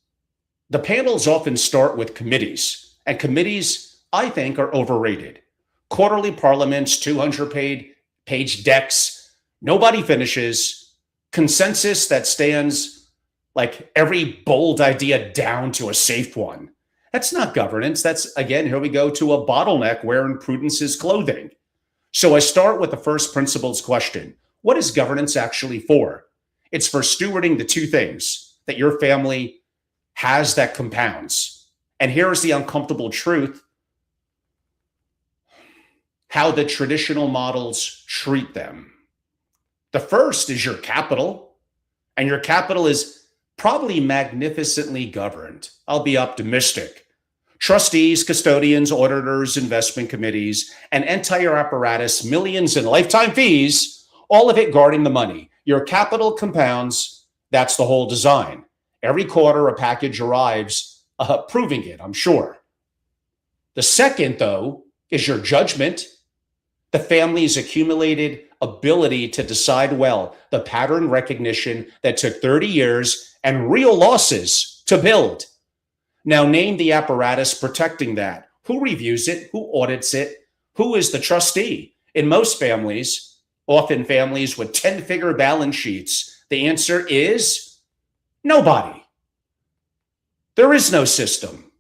the panels often start with committees, and committees, I think, are overrated. Quarterly parliaments, 200-page decks, nobody finishes, consensus that stands like every bold idea down to a safe one. That's not governance. That's, again, here we go to a bottleneck wherein prudence is clothing. So I start with the first principles question. What is governance actually for? It's for stewarding the two things that your family has that compounds. And here's the uncomfortable truth: how the traditional models treat them. The first is your capital, and your capital is probably magnificently governed. I'll be optimistic. Trustees, custodians, auditors, investment committees, an entire apparatus, millions in lifetime fees, all of it guarding the money. Your capital compounds. That's the whole design. Every quarter, a package arrives proving it, I'm sure. The second, though, is your judgment, the family's accumulated ability to decide well, the pattern recognition that took 30 years and real losses to build. Now name the apparatus protecting that. Who reviews it? Who audits it? Who is the trustee? In most families, often families with 10-figure balance sheets, the answer is nobody. There is no system.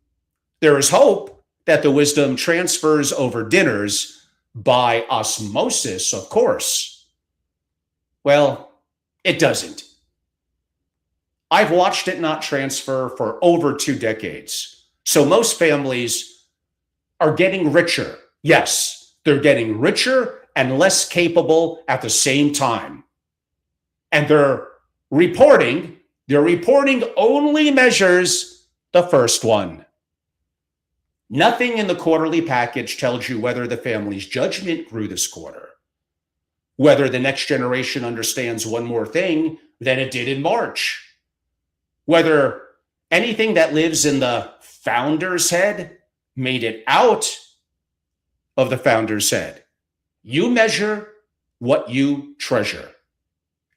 There is hope that the wisdom transfers over dinners by osmosis, of course. Well, it doesn't. I've watched it not transfer for over 2 decades. So most families are getting richer. Yes, they're getting richer and less capable at the same time. And their reporting only measures the first one. Nothing in the quarterly package tells you whether the family's judgment grew this quarter, whether the next generation understands one more thing than it did in March, whether anything that lives in the founder's head made it out of the founder's head. You measure what you treasure.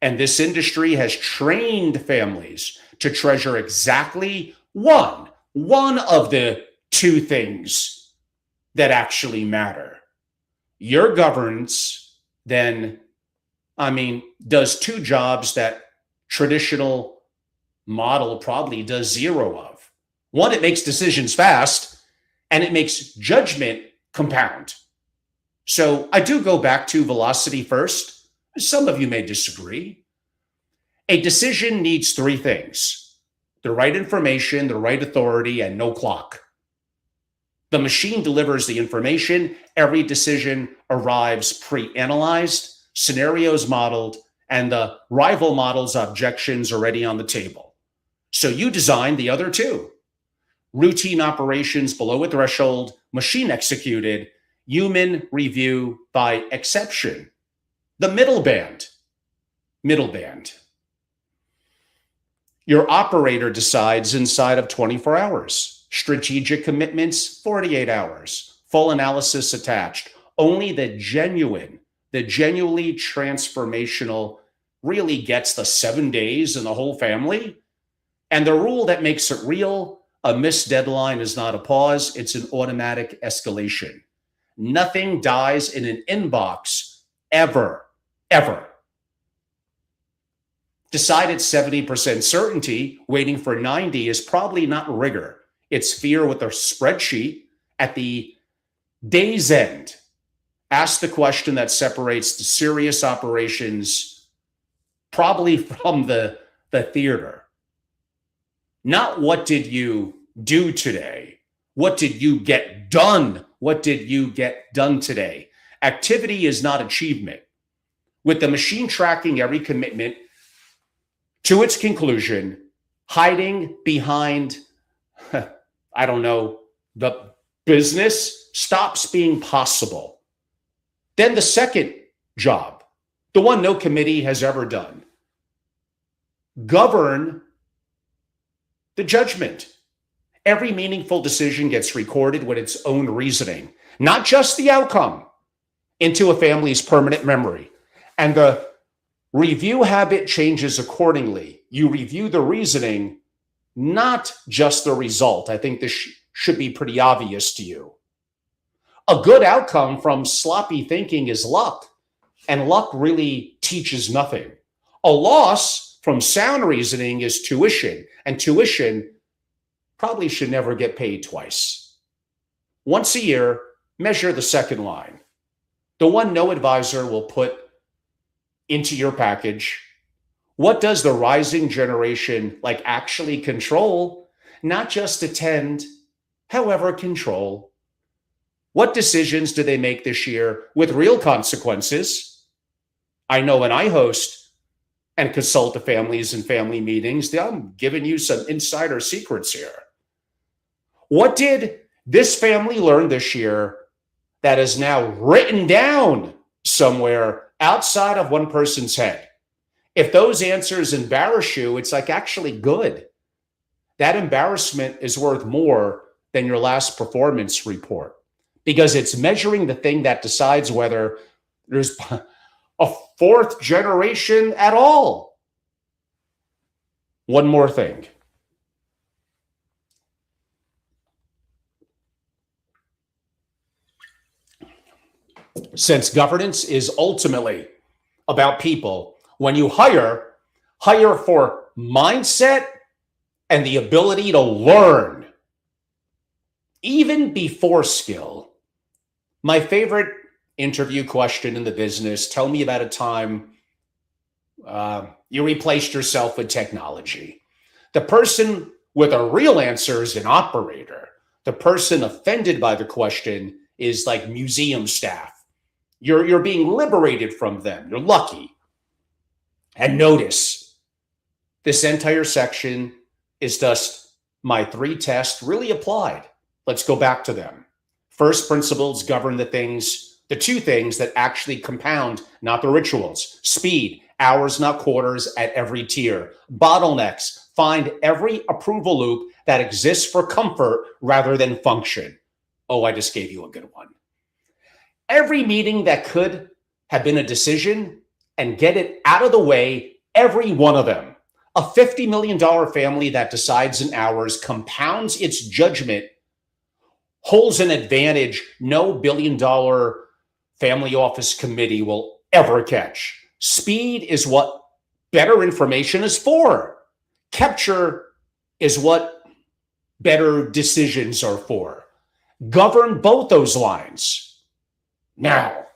And this industry has trained families to treasure exactly one of the 2 things that actually matter. Your governance then, does 2 jobs that traditional model probably does 0 of. One, it makes decisions fast, and it makes judgment compound. So I do go back to velocity first. Some of you may disagree. A decision needs three things: the right information, the right authority, and no clock. The machine delivers the information. Every decision arrives pre-analyzed, scenarios modeled, and the rival model's objections already on the table. So you design the other two: routine operations below a threshold, machine executed, human review by exception. The middle band. Your operator decides inside of 24 hours. Strategic commitments, 48 hours. Full analysis attached. Only the genuinely transformational really gets the 7 days in the whole family. And the rule that makes it real: a missed deadline is not a pause, it's an automatic escalation. Nothing dies in an inbox ever. Decide at 70% certainty, waiting for 90 is probably not rigor. It's fear with a spreadsheet. At the day's end, ask the question that separates the serious operations probably from the theater. Not what did you do today? What did you get done? What did you get done today? Activity is not achievement. With the machine tracking every commitment to its conclusion, hiding behind, I don't know, the business stops being possible. Then the second job, the one no committee has ever done: govern the judgment. Every meaningful decision gets recorded with its own reasoning, not just the outcome, into a family's permanent memory. And the review habit changes accordingly. You review the reasoning, not just the result. I think this should be pretty obvious to you. A good outcome from sloppy thinking is luck, and luck really teaches nothing. A loss from sound reasoning is tuition, and tuition probably should never get paid twice. Once a year, measure the second line, the one no advisor will put into your package. What does the rising generation actually control? Not just attend, however, control. What decisions do they make this year with real consequences? I know when I host and consult the families and family meetings, I'm giving you some insider secrets here. What did this family learn this year that is now written down somewhere outside of one person's head? If those answers embarrass you, it's actually good. That embarrassment is worth more than your last performance report, because it's measuring the thing that decides whether there's a fourth generation at all. One more thing. Since governance is ultimately about people, when you hire for mindset and the ability to learn, even before skill. My favorite interview question in the business: tell me about a time you replaced yourself with technology. The person with a real answer is an operator. The person offended by the question is like museum staff. You're being liberated from them. You're lucky. And notice, this entire section is just my 3 tests really applied. Let's go back to them. First principles govern the 2 things that actually compound, not the rituals. Speed, hours, not quarters at every tier. Bottlenecks, find every approval loop that exists for comfort rather than function. Oh, I just gave you a good one. Every meeting that could have been a decision, and get it out of the way, every one of them. A $50 million family that decides in hours, compounds its judgment, holds an advantage no billion-dollar family office committee will ever catch. Speed is what better information is for. Capture is what better decisions are for. Govern both those lines. Now,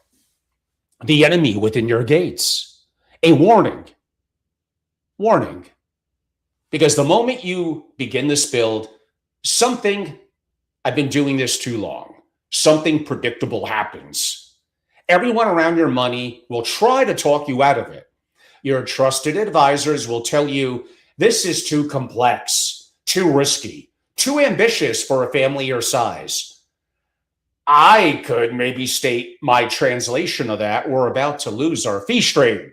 the enemy within your gates, a warning, warning, because the moment you begin this build, something, I've been doing this too long, something predictable happens. Everyone around your money will try to talk you out of it. Your trusted advisors will tell you this is too complex, too risky, too ambitious for a family your size. I could maybe state my translation of that. We're about to lose our fee stream.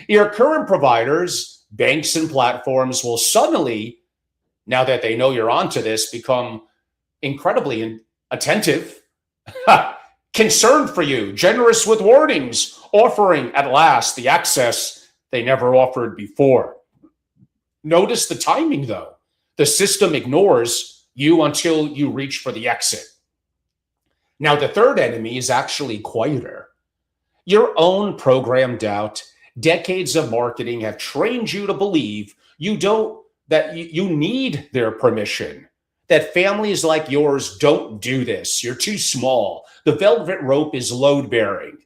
Your current providers, banks and platforms will suddenly, now that they know you're onto this, become incredibly attentive, concerned for you, generous with warnings, offering at last the access they never offered before. Notice the timing, though. The system ignores you until you reach for the exit. Now, the third enemy is actually quieter. Your own programmed doubt, decades of marketing have trained you to believe that you need their permission, that families like yours don't do this. You're too small. The velvet rope is load bearing.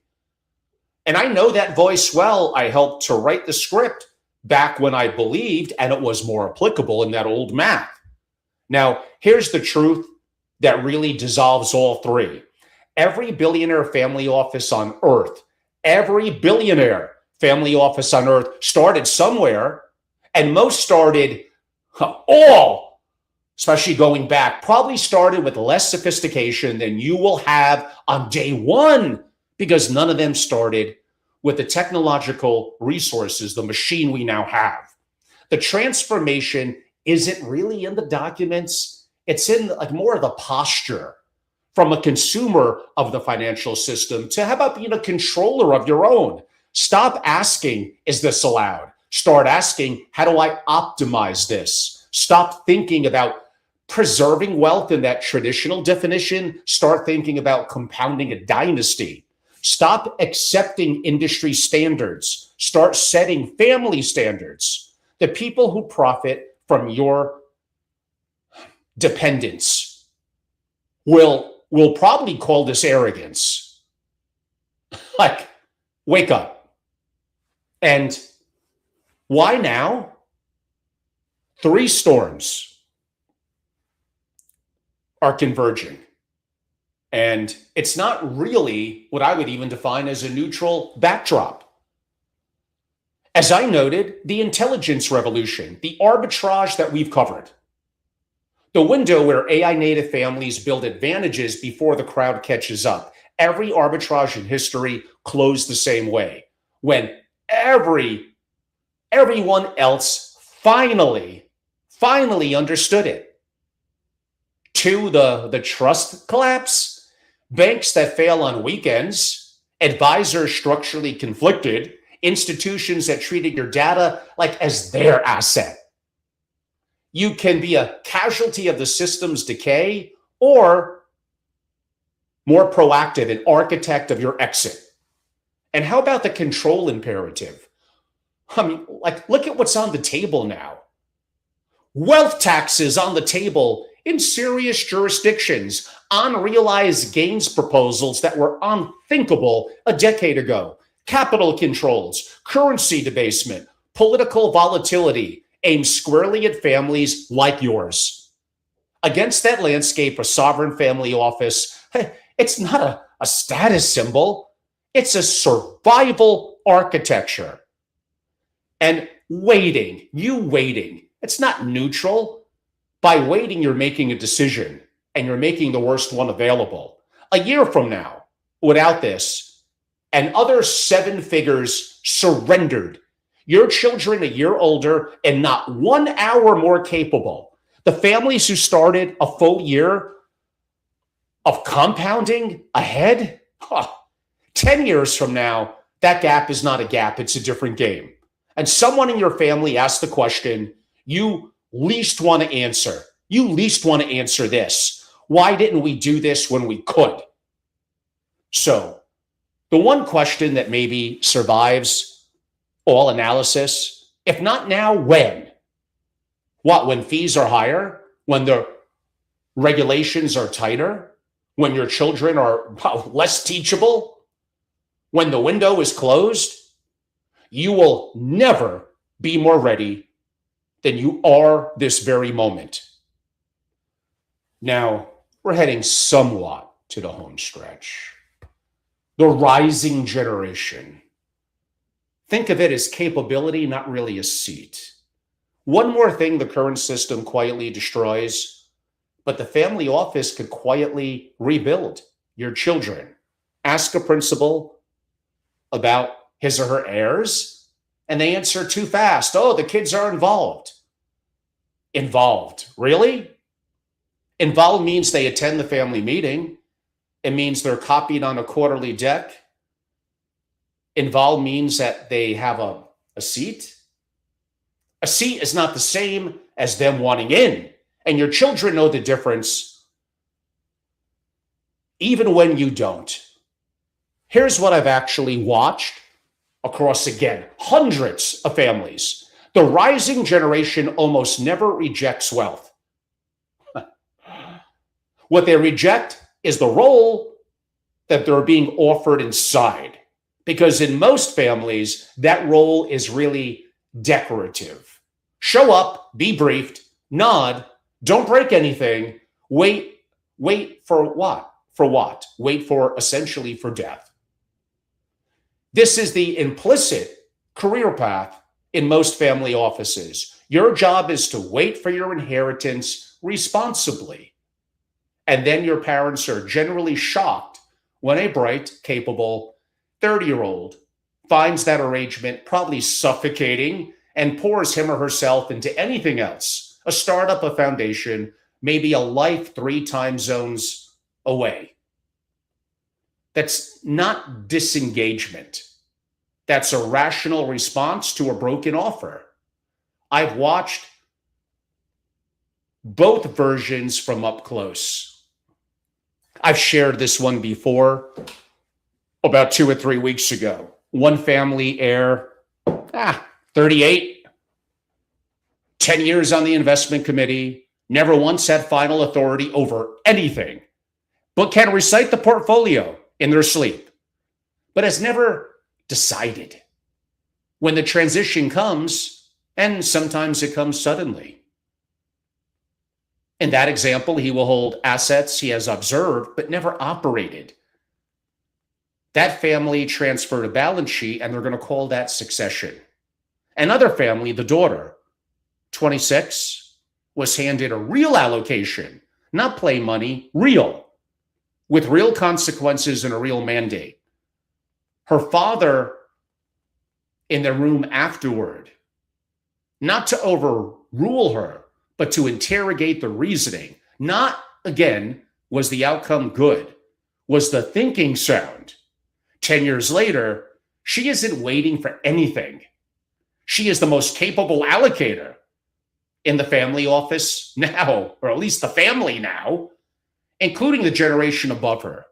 And I know that voice well. I helped to write the script back when I believed, and it was more applicable in that old math. Now, here's the truth that really dissolves all three. Every billionaire family office on earth, started somewhere, and most started, all, especially going back, probably started with less sophistication than you will have on day one, because none of them started with the technological resources, the machine we now have. The transformation isn't really in the documents. It's in more of the posture from a consumer of the financial system to how about being a controller of your own? Stop asking, is this allowed? Start asking, how do I optimize this? Stop thinking about preserving wealth in that traditional definition. Start thinking about compounding a dynasty. Stop accepting industry standards. Start setting family standards. The people who profit from your dependence will probably call this arrogance. Like, wake up. And why now? 3 storms are converging. And it's not really what I would even define as a neutral backdrop. As I noted, the intelligence revolution, the arbitrage that we've covered, the window where AI native families build advantages before the crowd catches up. Every arbitrage in history closed the same way, when everyone else finally understood it. 2, the trust collapse. Banks that fail on weekends, advisors structurally conflicted, institutions that treated your data like as their asset. You can be a casualty of the system's decay or more proactive, an architect of your exit. And how about the control imperative? I mean, look at what's on the table now. Wealth taxes on the table in serious jurisdictions, unrealized gains proposals that were unthinkable a decade ago, capital controls, currency debasement, political volatility aimed squarely at families like yours. Against that landscape, a sovereign family office, it's not a status symbol, it's a survival architecture. And waiting, it's not neutral. By waiting, you're making a decision, and you're making the worst one available. A year from now, without this, and other 7 figures surrendered, your children a year older and not 1 hour more capable. The families who started a full year of compounding ahead, 10 years from now, that gap is not a gap, it's a different game. And someone in your family asked the question you least want to answer. You least want to answer this. Why didn't we do this when we could? So, the one question that maybe survives all analysis, if not now, when? What, when fees are higher? When the regulations are tighter? when your children are less teachable, when the window is closed, you will never be more ready than you are this very moment. Now, we're heading somewhat to the home stretch. The rising generation. Think of it as capability, not really a seat. One more thing the current system quietly destroys, but the family office could quietly rebuild your children. Ask a principal about his or her heirs, and they answer too fast. Oh, the kids are involved. Involved. Really? Involved means they attend the family meeting. It means they're copied on a quarterly deck. Involved means that they have a seat. A seat is not the same as them wanting in. And your children know the difference even when you don't. Here's what I've actually watched across, again, hundreds of families. The rising generation almost never rejects wealth. What they reject is the role that they're being offered inside. Because in most families, that role is really decorative. Show up, be briefed, nod, don't break anything, wait for what? For what? Wait for, essentially, for death. This is the implicit career path in most family offices. Your job is to wait for your inheritance responsibly. And then your parents are generally shocked when a bright, capable 30-year-old finds that arrangement probably suffocating and pours him or herself into anything else, a startup, a foundation, maybe a life 3 time zones away. That's not disengagement. That's a rational response to a broken offer. I've watched both versions from up close. I've shared this one before, about 2 or 3 weeks ago. One family heir, 38, 10 years on the investment committee, never once had final authority over anything, but can recite the portfolio in their sleep, but has never decided. When the transition comes, and sometimes it comes suddenly. In that example, he will hold assets he has observed but never operated. That family transferred a balance sheet, and they're going to call that succession. Another family, the daughter, 26, was handed a real allocation, not play money, real, with real consequences and a real mandate. Her father, in the room afterward, not to overrule her, but to interrogate the reasoning. Not, again, was the outcome good? Was the thinking sound? 10 years later, she isn't waiting for anything. She is the most capable allocator in the family office now, or at least the family now, including the generation above her.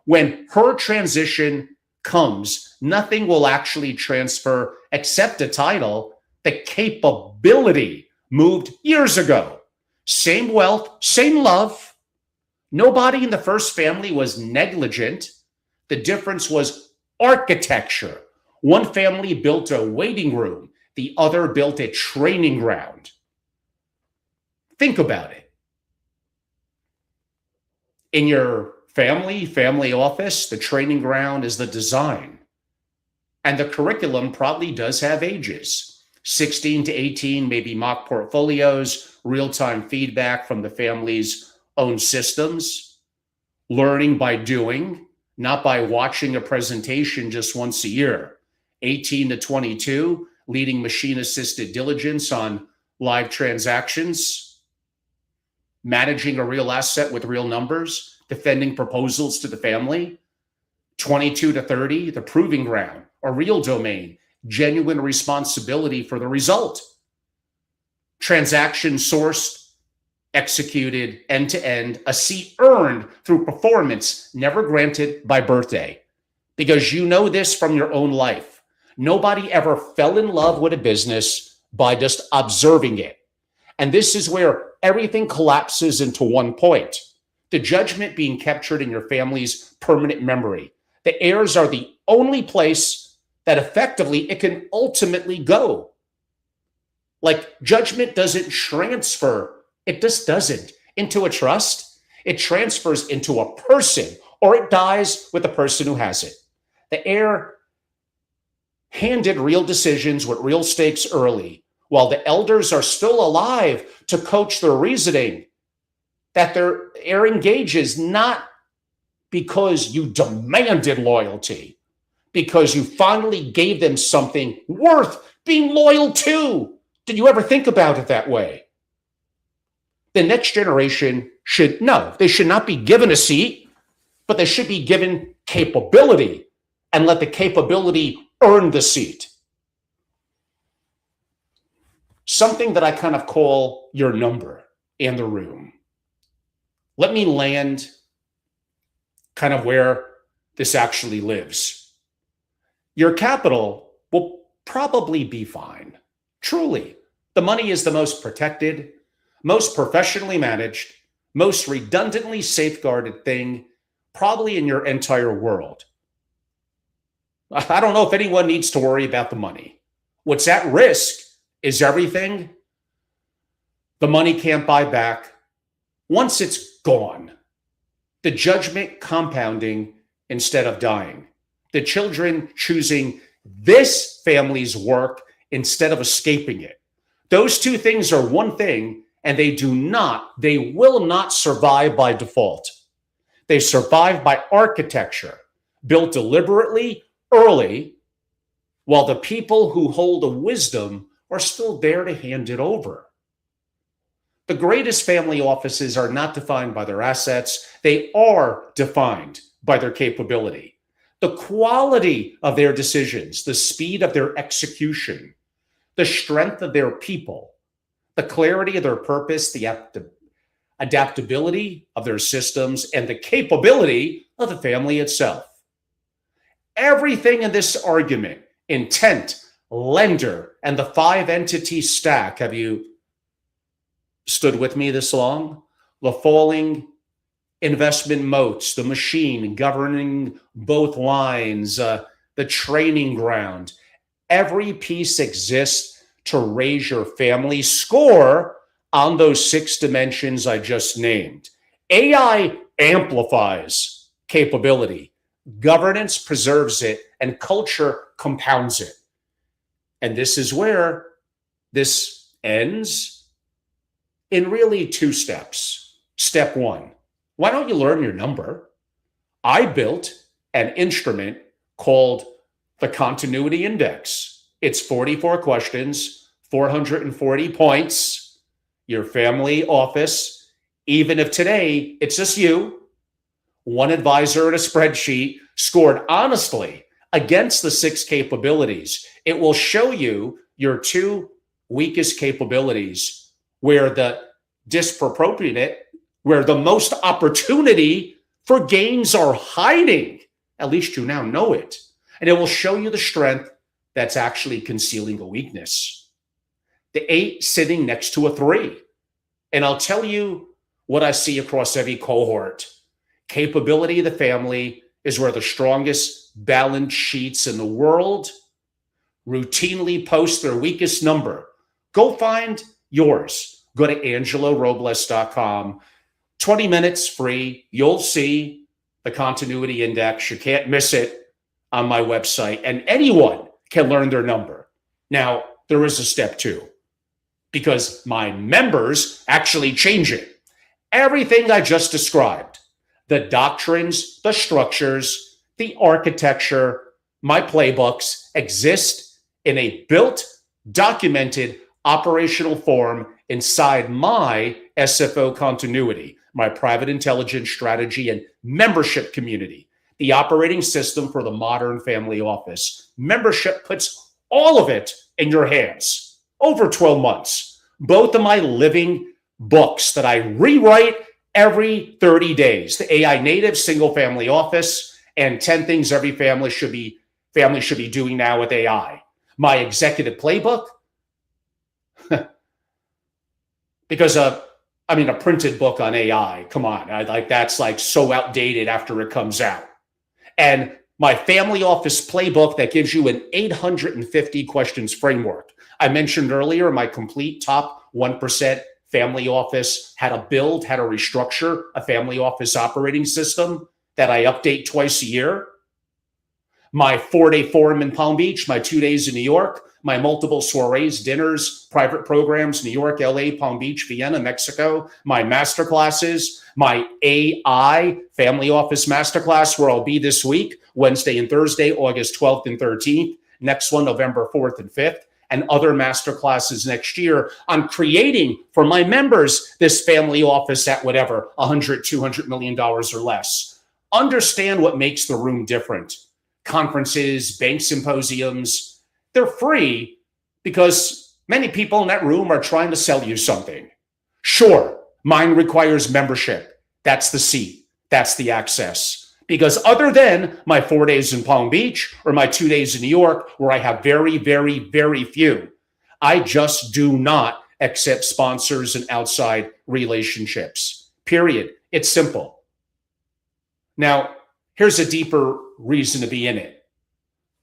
When her transition comes, nothing will actually transfer except a title. The capability moved years ago. Same wealth, same love. Nobody in the first family was negligent. The difference was architecture. One family built a waiting room. The other built a training ground. Think about it. In your family office, the training ground is the design. And the curriculum probably does have ages. 16 to 18, maybe mock portfolios, real-time feedback from the family's own systems, learning by doing, not by watching a presentation just once a year. 18 to 22, leading machine-assisted diligence on live transactions, managing a real asset with real numbers, defending proposals to the family. 22 to 30, the proving ground, a real domain, genuine responsibility for the result. Transaction sourced, executed end to end, a seat earned through performance, never granted by birthday. Because you know this from your own life. Nobody ever fell in love with a business by just observing it. And this is where everything collapses into one point. the judgment being captured in your family's permanent memory. The heirs are the only place that effectively it can ultimately go. Like judgment doesn't transfer, it just doesn't, into a trust. It transfers into a person, or it dies with the person who has it. The heir handed real decisions with real stakes early, while the elders are still alive to coach their reasoning. That their heir engages not because you demanded loyalty, because you finally gave them something worth being loyal to. Did you ever think about it that way? The next generation should not be given a seat, but they should be given capability and let the capability earn the seat. Something that I kind of call your number in the room. Let me land kind of where this actually lives. Your capital will probably be fine. Truly, the money is the most protected, most professionally managed, most redundantly safeguarded thing probably in your entire world. I don't know if anyone needs to worry about the money. What's at risk is everything the money can't buy back once it's gone. The judgment compounding instead of dying. The children choosing this family's work instead of escaping it. Those two things are one thing, and they will not survive by default. They survive by architecture, built deliberately, early, while the people who hold the wisdom are still there to hand it over. The greatest family offices are not defined by their assets. They are defined by their capability, the quality of their decisions, the speed of their execution, the strength of their people, the clarity of their purpose, the adaptability of their systems, and the capability of the family itself. Everything in this argument, intent, lender, and the 5-entity stack, have you stood with me this long? The falling investment moats, the machine governing both lines, the training ground. Every piece exists to raise your family score on those 6 dimensions I just named. AI amplifies capability. Governance preserves it, and culture compounds it. And this is where this ends in really 2 steps. Step 1, why don't you learn your number? I built an instrument called the Continuity Index. It's 44 questions, 440 points. Your family office, even if today it's just you, one advisor and a spreadsheet, scored honestly against the 6 capabilities. It will show you your 2 weakest capabilities, where the disproportionate, where the most opportunity for gains are hiding. At least you now know it. And it will show you the strength that's actually concealing a weakness. The 8 sitting next to a 3. And I'll tell you what I see across every cohort. Capability of the family is where the strongest balance sheets in the world routinely post their weakest number. Go find yours. Go to angelorobles.com. 20 minutes free. You'll see the Continuity Index. You can't miss it on my website. And anyone can learn their number. Now, there is a step 2, because my members actually change it. Everything I just described, the doctrines, the structures, the architecture, my playbooks exist in a built, documented, operational form inside my SFO Continuity, my private intelligence strategy and membership community, the operating system for the modern family office. Membership puts all of it in your hands over 12 months. Both of my living books that I rewrite every 30 days, the AI native single family office, and 10 things every family should be doing now with AI. My executive playbook, because I mean, a printed book on AI. Come on. That's like so outdated after it comes out. And my family office playbook that gives you an 850 questions framework. I mentioned earlier my complete top 1% family office, how to build, how to restructure a family office operating system that I update twice a year. My 4-day forum in Palm Beach, my 2 days in New York, my multiple soirees, dinners, private programs, New York, LA, Palm Beach, Vienna, Mexico, my masterclasses, my AI family office masterclass where I'll be this week, Wednesday and Thursday, August 12th and 13th, next one, November 4th and 5th, and other masterclasses next year on creating for my members this family office at whatever, $100, $200 million or less. Understand what makes the room different. Conferences, bank symposiums, they're free because many people in that room are trying to sell you something. Sure, mine requires membership. That's the seat. That's the access. Because other than my 4 days in Palm Beach or my 2 days in New York, where I have very, very, very few, I just do not accept sponsors and outside relationships. Period. It's simple. Now, here's a deeper reason to be in it.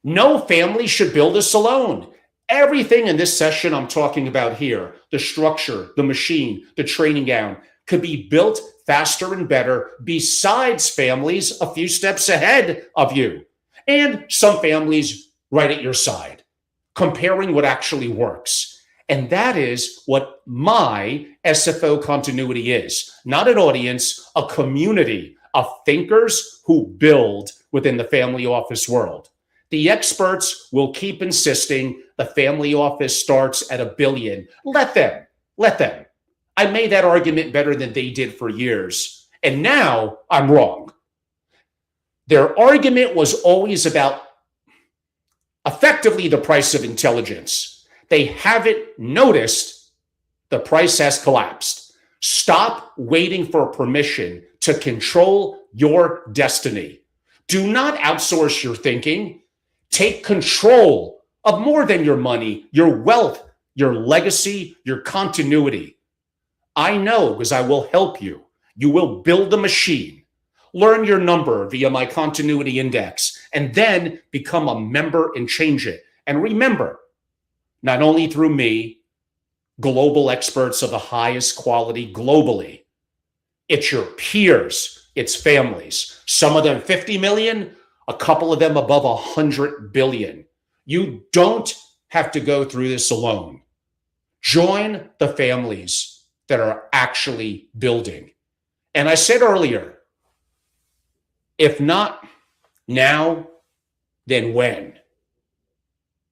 No family should build this alone. Everything in this session I'm talking about here, the structure, the machine, the training ground, could be built faster and better besides families a few steps ahead of you. And some families right at your side, comparing what actually works. And that is what my SFO continuity is. Not an audience, a community of thinkers who build within the family office world. The experts will keep insisting the family office starts at $1 billion. Let them. I made that argument better than they did for years. And now I'm wrong. Their argument was always about effectively the price of intelligence. They haven't noticed the price has collapsed. Stop waiting for permission to control your destiny. Do not outsource your thinking. Take control of more than your money, your wealth, your legacy, your continuity. I know because I will help you. You will build a machine, learn your number via my continuity index, and then become a member and change it. And remember, not only through me, global experts of the highest quality globally, it's your peers, it's families, some of them 50 million, a couple of them above 100 billion. You don't have to go through this alone. Join the families that are actually building. And I said earlier, if not now, then when?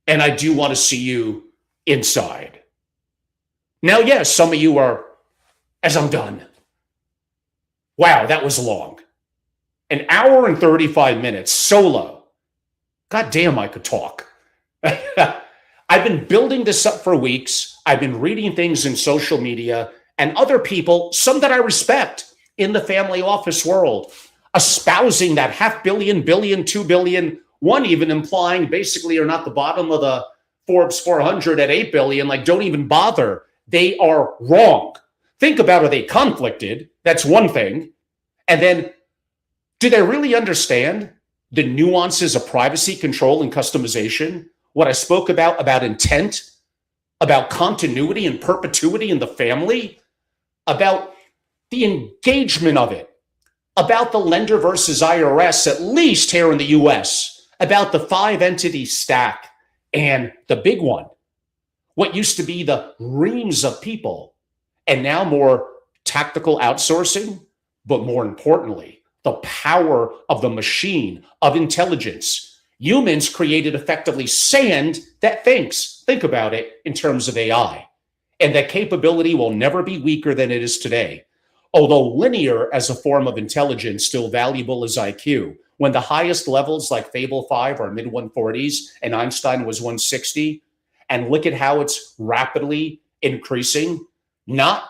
And I do want to see you inside. Now, yes, some of you are, as I'm done. Wow, that was long. An hour and 35 minutes solo. God damn, I could talk. I've been building this up for weeks. I've been reading things in social media and other people, some that I respect in the family office world, espousing that $500 million, billion, $2 billion, one even implying basically are not the bottom of the Forbes 400 at 8 billion. Like, don't even bother. They are wrong. Think about, are they conflicted? That's one thing. And then, do they really understand the nuances of privacy, control, and customization? What I spoke about intent, about continuity and perpetuity in the family, about the engagement of it, about the lender versus IRS, at least here in the US, about the 5-entity stack, and the big one, what used to be the reams of people, and now more tactical outsourcing, but more importantly, the power of the machine of intelligence. Humans created effectively sand that thinks. Think about it in terms of AI. And that capability will never be weaker than it is today. Although linear as a form of intelligence still valuable as IQ, when the highest levels like Fable 5 are mid 140s and Einstein was 160, and look at how it's rapidly increasing, not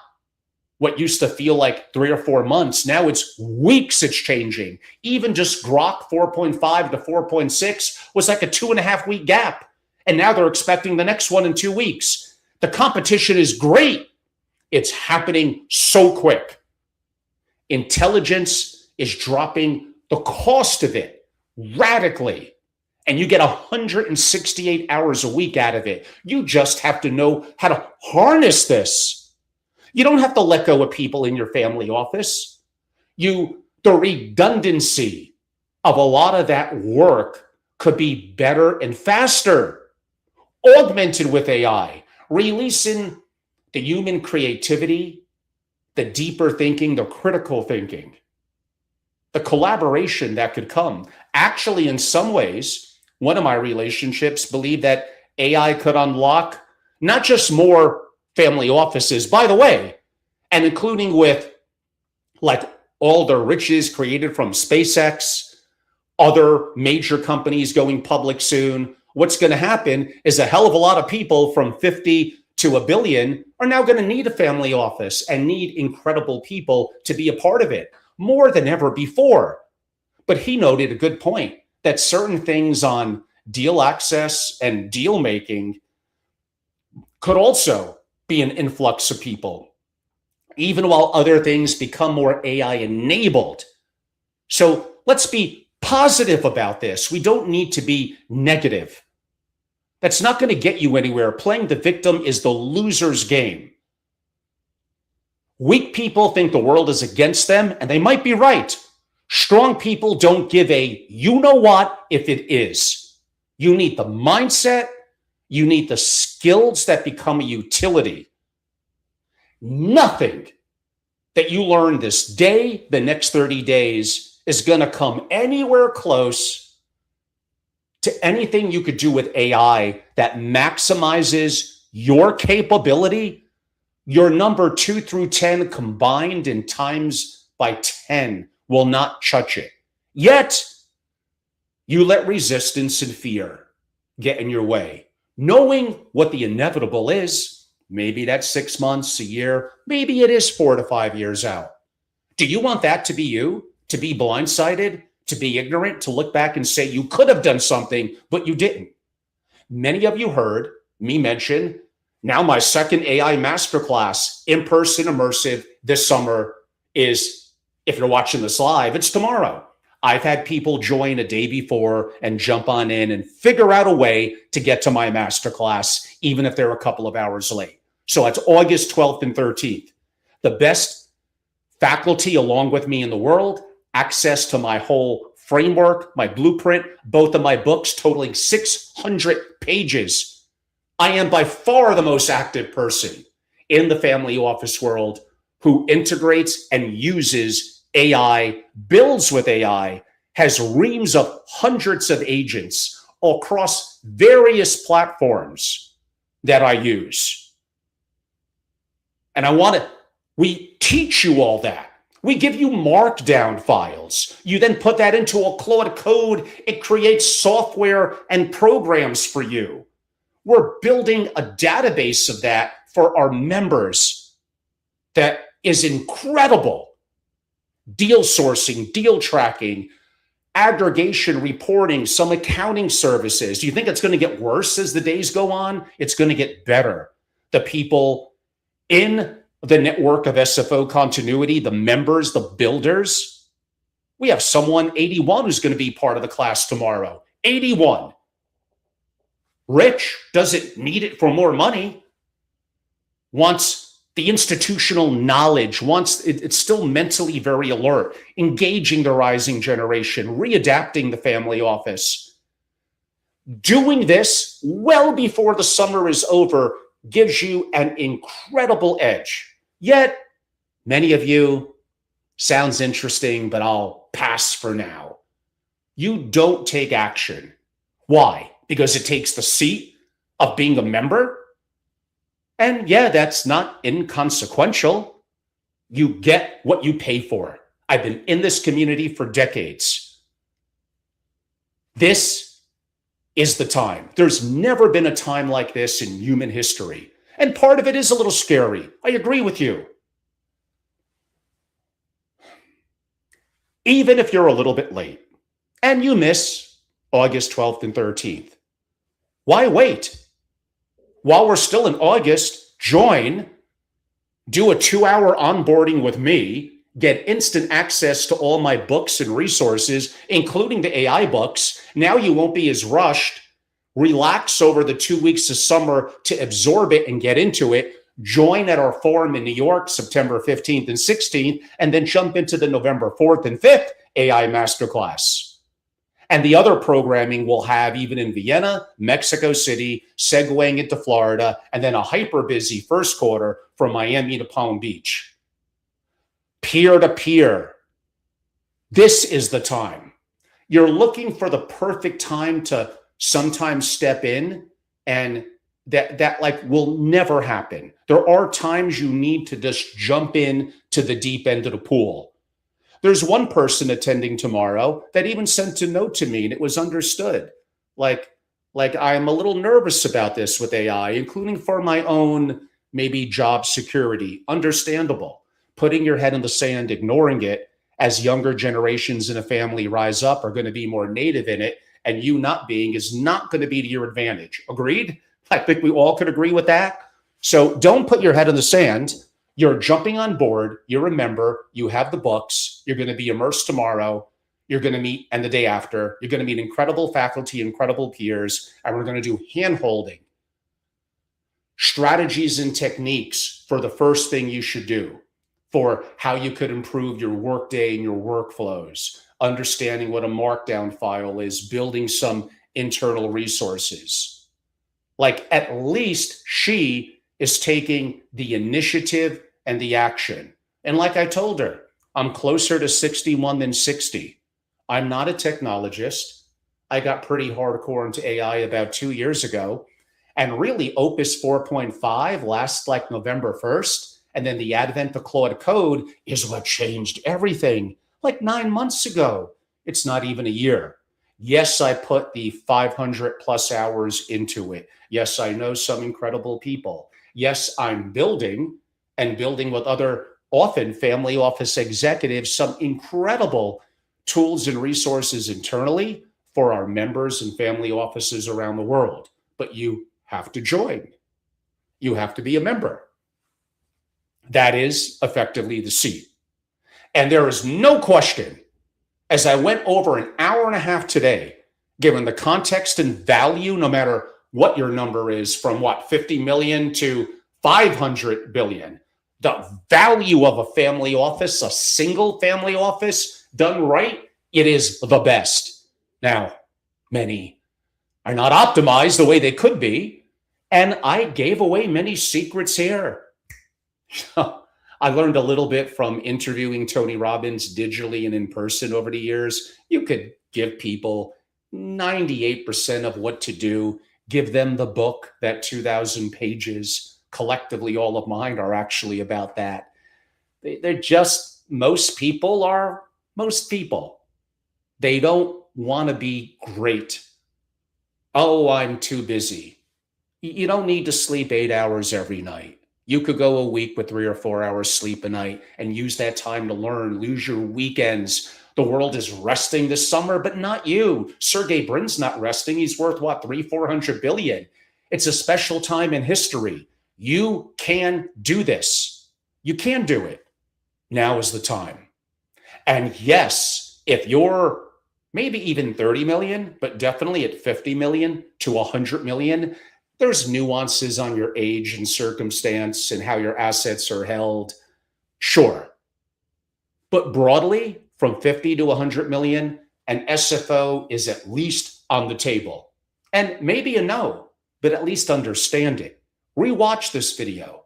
what used to feel like 3 or 4 months. Now it's weeks it's changing. Even just Grok 4.5 to 4.6 was like a 2.5 week gap. And now they're expecting the next one in 2 weeks. The competition is great. It's happening so quick. Intelligence is dropping the cost of it radically. And you get 168 hours a week out of it. You just have to know how to harness this. You don't have to let go of people in your family office. The redundancy of a lot of that work could be better and faster, augmented with AI, releasing the human creativity, the deeper thinking, the critical thinking, the collaboration that could come. Actually, in some ways, one of my relationships believed that AI could unlock not just more family offices, by the way, and including with like all the riches created from SpaceX, other major companies going public soon. What's going to happen is a hell of a lot of people from 50 to a billion are now going to need a family office and need incredible people to be a part of it more than ever before. But he noted a good point that certain things on deal access and deal making could also be an influx of people, even while other things become more AI enabled. So let's be positive about this. We don't need to be negative. That's not going to get you anywhere. Playing the victim is the loser's game. Weak people think the world is against them, and they might be right. Strong people don't give a you know what if it is. You need the mindset. You need the skills that become a utility. Nothing that you learn this day, the next 30 days, is going to come anywhere close to anything you could do with AI that maximizes your capability. Your number 2 through 10 combined and times by 10 will not touch it. Yet, you let resistance and fear get in your way. Knowing what the inevitable is, maybe that's 6 months, a year, maybe it is 4 to 5 years out. Do you want that to be you? To be blindsided? To be ignorant? To look back and say you could have done something, but you didn't? Many of you heard me mention now my second AI masterclass, in-person immersive this summer is, if you're watching this live, it's tomorrow. I've had people join a day before and jump on in and figure out a way to get to my masterclass, even if they're a couple of hours late. So it's August 12th and 13th. The best faculty along with me in the world, access to my whole framework, my blueprint, both of my books totaling 600 pages. I am by far the most active person in the family office world who integrates and uses AI, builds with AI, has reams of hundreds of agents across various platforms that I use. And we teach you all that. We give you markdown files. You then put that into a Claude code. It creates software and programs for you. We're building a database of that for our members that is incredible. Deal sourcing, deal tracking, aggregation, reporting, some accounting services. Do you think it's going to get worse as the days go on? It's going to get better. The people in the network of SFO continuity, the members, the builders. We have someone, 81, who's going to be part of the class tomorrow. 81. Rich, doesn't need it for more money, wants the institutional knowledge, it's still mentally very alert, engaging the rising generation, readapting the family office. Doing this well before the summer is over gives you an incredible edge. Yet, many of you, sounds interesting, but I'll pass for now. You don't take action. Why? Because it takes the seat of being a member? And yeah, that's not inconsequential. You get what you pay for. I've been in this community for decades. This is the time. There's never been a time like this in human history. And part of it is a little scary. I agree with you. Even if you're a little bit late and you miss August 12th and 13th, why wait? While we're still in August, join do a 2-hour onboarding with me, get instant access to all my books and resources, including the AI books. Now you won't be as rushed. Relax over the 2 weeks of summer to absorb it and get into it. Join at our forum in New York, September 15th and 16th, and then jump into the November 4th and 5th AI Masterclass. And the other programming we'll have even in Vienna, Mexico City, segueing into Florida, and then a hyper busy first quarter from Miami to Palm Beach. Peer to peer. This is the time. You're looking for the perfect time to sometimes step in, and that like will never happen. There are times you need to just jump in to the deep end of the pool. There's one person attending tomorrow that even sent a note to me, and it was understood. Like I'm a little nervous about this with AI, including for my own maybe job security. Understandable. Putting your head in the sand, ignoring it, as younger generations in a family rise up, are going to be more native in it, and you not being is not going to be to your advantage. Agreed? I think we all could agree with that. So don't put your head in the sand. You're jumping on board. You remember, you have the books. You're going to be immersed tomorrow. You're going to meet, and the day after, you're going to meet incredible faculty, incredible peers, and we're going to do hand-holding, strategies and techniques for the first thing you should do, for how you could improve your workday and your workflows, understanding what a markdown file is, building some internal resources. Like, at least she is taking the initiative and the action. And like I told her, I'm closer to 61 than 60. I'm not a technologist. I got pretty hardcore into AI about 2 years ago. And really, Opus 4.5 last like November 1st. And then the advent of Claude Code is what changed everything like 9 months ago. It's not even a year. Yes, I put the 500 plus hours into it. Yes, I know some incredible people. Yes, I'm building with other, often family office executives, some incredible tools and resources internally for our members and family offices around the world. But you have to join. You have to be a member. That is effectively the seat. And there is no question, as I went over an hour and a half today, given the context and value, no matter what your number is, from what, 50 million to 500 billion, the value of a family office, a single family office done right, it is the best. Now, many are not optimized the way they could be, and I gave away many secrets here. I learned a little bit from interviewing Tony Robbins digitally and in person over the years. You could give people 98% of what to do, give them the book, that 2,000 pages. Collectively, all of mine are actually about that. They're just, most people are most people. They don't want to be great. Oh, I'm too busy. You don't need to sleep 8 hours every night. You could go a week with 3 or 4 hours sleep a night and use that time to learn, lose your weekends. The world is resting this summer, but not you. Sergey Brin's not resting. He's worth what, 300-400 billion. It's a special time in history. You can do this. You can do it. Now is the time. And yes, if you're maybe even 30 million, but definitely at 50 million to 100 million, there's nuances on your age and circumstance and how your assets are held. Sure. But broadly, from 50 to 100 million, an SFO is at least on the table. And maybe a no, but at least understand it. Rewatch this video.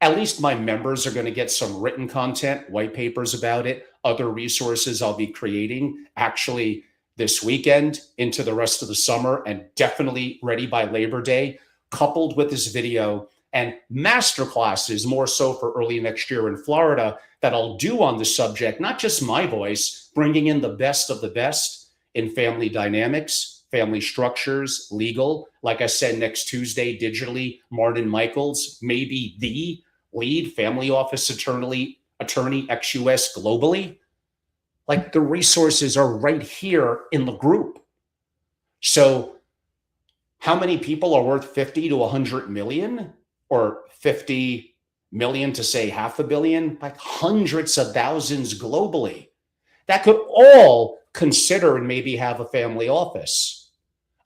At least my members are going to get some written content, white papers about it, other resources I'll be creating actually this weekend into the rest of the summer, and definitely ready by Labor Day, coupled with this video and masterclasses more so for early next year in Florida that I'll do on the subject, not just my voice, bringing in the best of the best in family dynamics, family structures, legal. Like I said, next Tuesday, digitally, Martin Michaels, maybe the lead family office attorney ex-US globally. Like, the resources are right here in the group. So how many people are worth 50 to 100 million or 50 million to say half a billion, like hundreds of thousands globally that could all consider and maybe have a family office.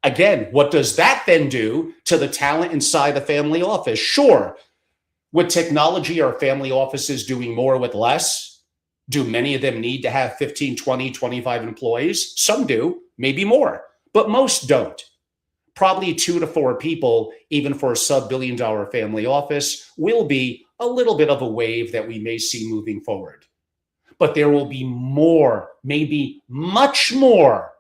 Again, what does that then do to the talent inside the family office? Sure, with technology, are family offices doing more with less? Do many of them need to have 15, 20, 25 employees? Some do, maybe more, but most don't. Probably 2 to 4 people, even for a sub-billion dollar family office, will be a little bit of a wave that we may see moving forward. But there will be more, maybe much more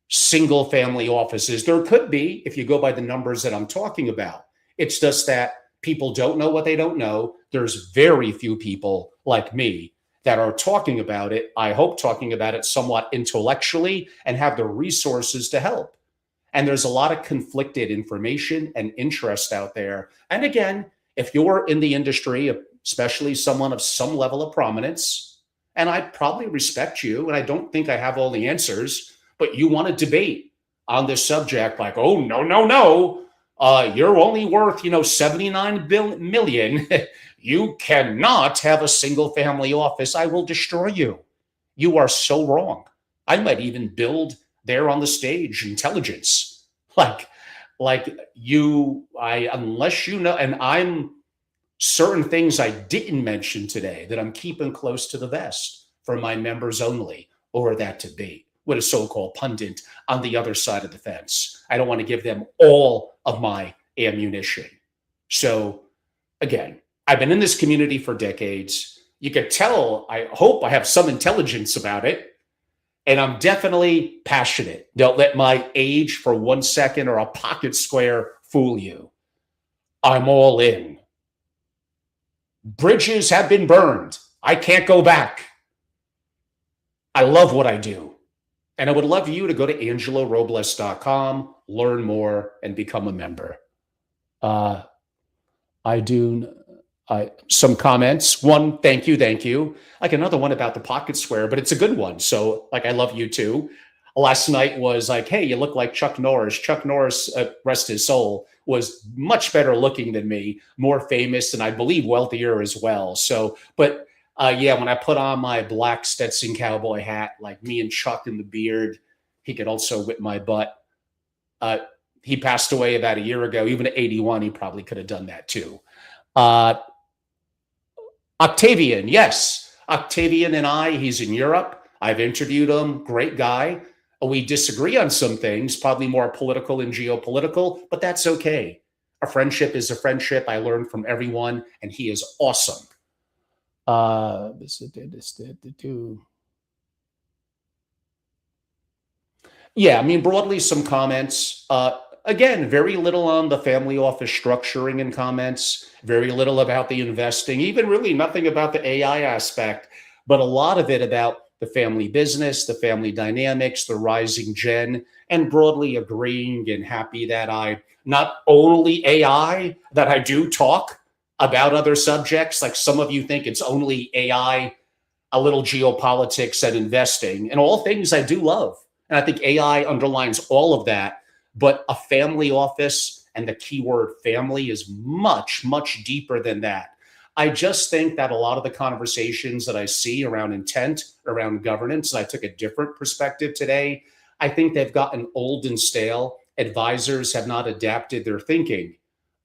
single family offices. There could be, if you go by the numbers that I'm talking about. It's just that people don't know what they don't know. There's very few people like me that are talking about it. I hope talking about it somewhat intellectually and have the resources to help. And there's a lot of conflicted information and interest out there. And again, if you're in the industry, especially someone of some level of prominence, and I probably respect you, and I don't think I have all the answers, but you want to debate on this subject, like, oh, no, you're only worth, 79 million. You cannot have a single family office. I will destroy you. You are so wrong. I might even build there on the stage intelligence, like you, unless you know, and I'm certain things I didn't mention today that I'm keeping close to the vest for my members only, or that debate with a so-called pundit on the other side of the fence. I don't want to give them all of my ammunition. So again, I've been in this community for decades. You could tell, I hope I have some intelligence about it. And I'm definitely passionate. Don't let my age for 1 second or a pocket square fool you. I'm all in. Bridges have been burned. I can't go back. I love what I do. And I would love you to go to angelorobles.com, learn more, and become a member. Some comments. One, thank you. Like another one about the pocket square, but it's a good one. So like, I love you too. Last night was like, hey, you look like Chuck Norris. Chuck Norris, rest his soul, was much better looking than me, more famous, and I believe wealthier as well. So, but yeah, when I put on my black Stetson cowboy hat, like me and Chuck in the beard, he could also whip my butt. He passed away about a year ago. Even at 81, he probably could have done that too. Octavian, yes. Octavian and I, he's in Europe. I've interviewed him. Great guy. We disagree on some things, probably more political and geopolitical, but that's okay. A friendship is a friendship. I learn from everyone, and he is awesome. Yeah, I mean, broadly, some comments. Again, very little on the family office structuring and comments, very little about the investing, even really nothing about the AI aspect, but a lot of it about the family business, the family dynamics, the rising gen, and broadly agreeing and happy that I not only AI, that I do talk about other subjects. Like some of you think it's only AI, a little geopolitics and investing, and all things I do love. And I think AI underlines all of that. But a family office and the keyword family is much, much deeper than that. I just think that a lot of the conversations that I see around intent, around governance, and I took a different perspective today, I think they've gotten old and stale. Advisors have not adapted their thinking.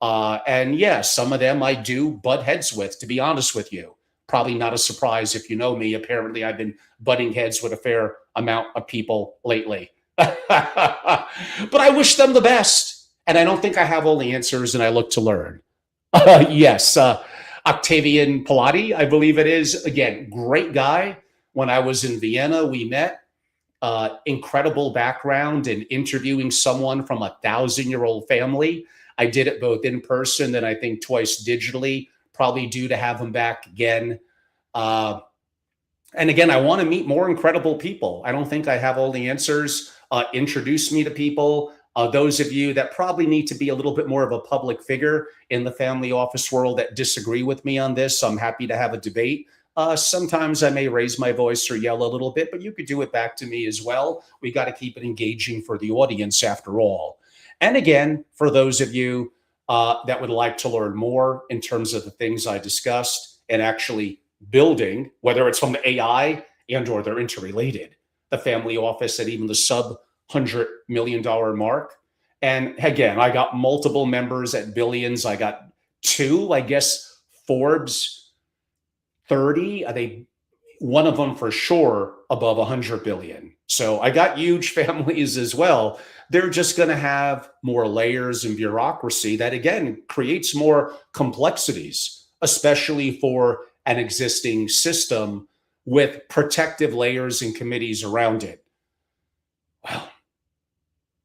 And yeah, some of them I do butt heads with, to be honest with you. Probably not a surprise if you know me. Apparently, I've been butting heads with a fair amount of people lately. But I wish them the best. And I don't think I have all the answers, and I look to learn. Yes, Octavian Pilati, I believe it is. Again, great guy. When I was in Vienna, we met. Incredible background in interviewing someone from 1,000-year-old family. I did it both in person and I think twice digitally. Probably due to have him back again. And again, I want to meet more incredible people. I don't think I have all the answers. Introduce me to people. Those of you that probably need to be a little bit more of a public figure in the family office world that disagree with me on this, I'm happy to have a debate. Sometimes I may raise my voice or yell a little bit, but you could do it back to me as well. We got to keep it engaging for the audience after all. And again, for those of you that would like to learn more in terms of the things I discussed and actually building, whether it's from the AI and or they're interrelated, the family office at even the sub $100 million mark. And again, I got multiple members at billions. I got two, I guess, Forbes 30. They one of them for sure above 100 billion. So I got huge families as well. They're just going to have more layers and bureaucracy that, again, creates more complexities, especially for an existing system with protective layers and committees around it. Well,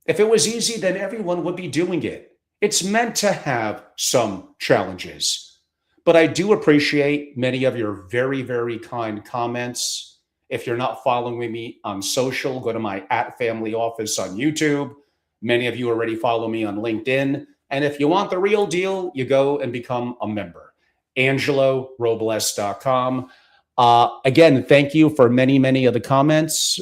if it was easy, then everyone would be doing it. It's meant to have some challenges. But I do appreciate many of your very, very kind comments. If you're not following me on social, go to my @family office on YouTube. Many of you already follow me on LinkedIn. And if you want the real deal, you go and become a member. AngeloRobles.com. Again, thank you for many, many of the comments.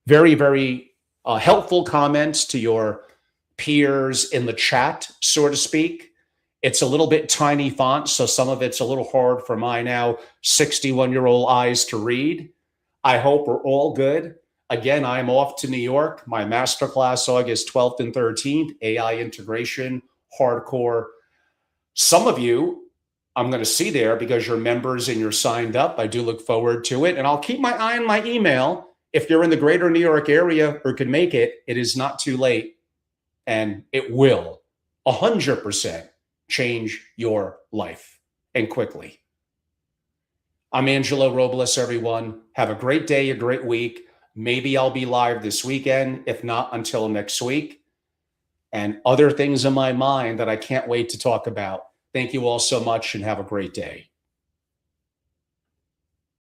Very, very helpful comments to your peers in the chat, so to speak. It's a little bit tiny font, so some of it's a little hard for my now 61-year-old eyes to read. I hope we're all good. Again, I'm off to New York. My masterclass August 12th and 13th, AI integration, hardcore. Some of you I'm going to see there because you're members and you're signed up. I do look forward to it. And I'll keep my eye on my email. If you're in the greater New York area or can make it, it is not too late. And it will 100% change your life, and quickly. I'm Angelo Robles, everyone. Have a great day, a great week. Maybe I'll be live this weekend, if not until next week. And other things in my mind that I can't wait to talk about. Thank you all so much and have a great day.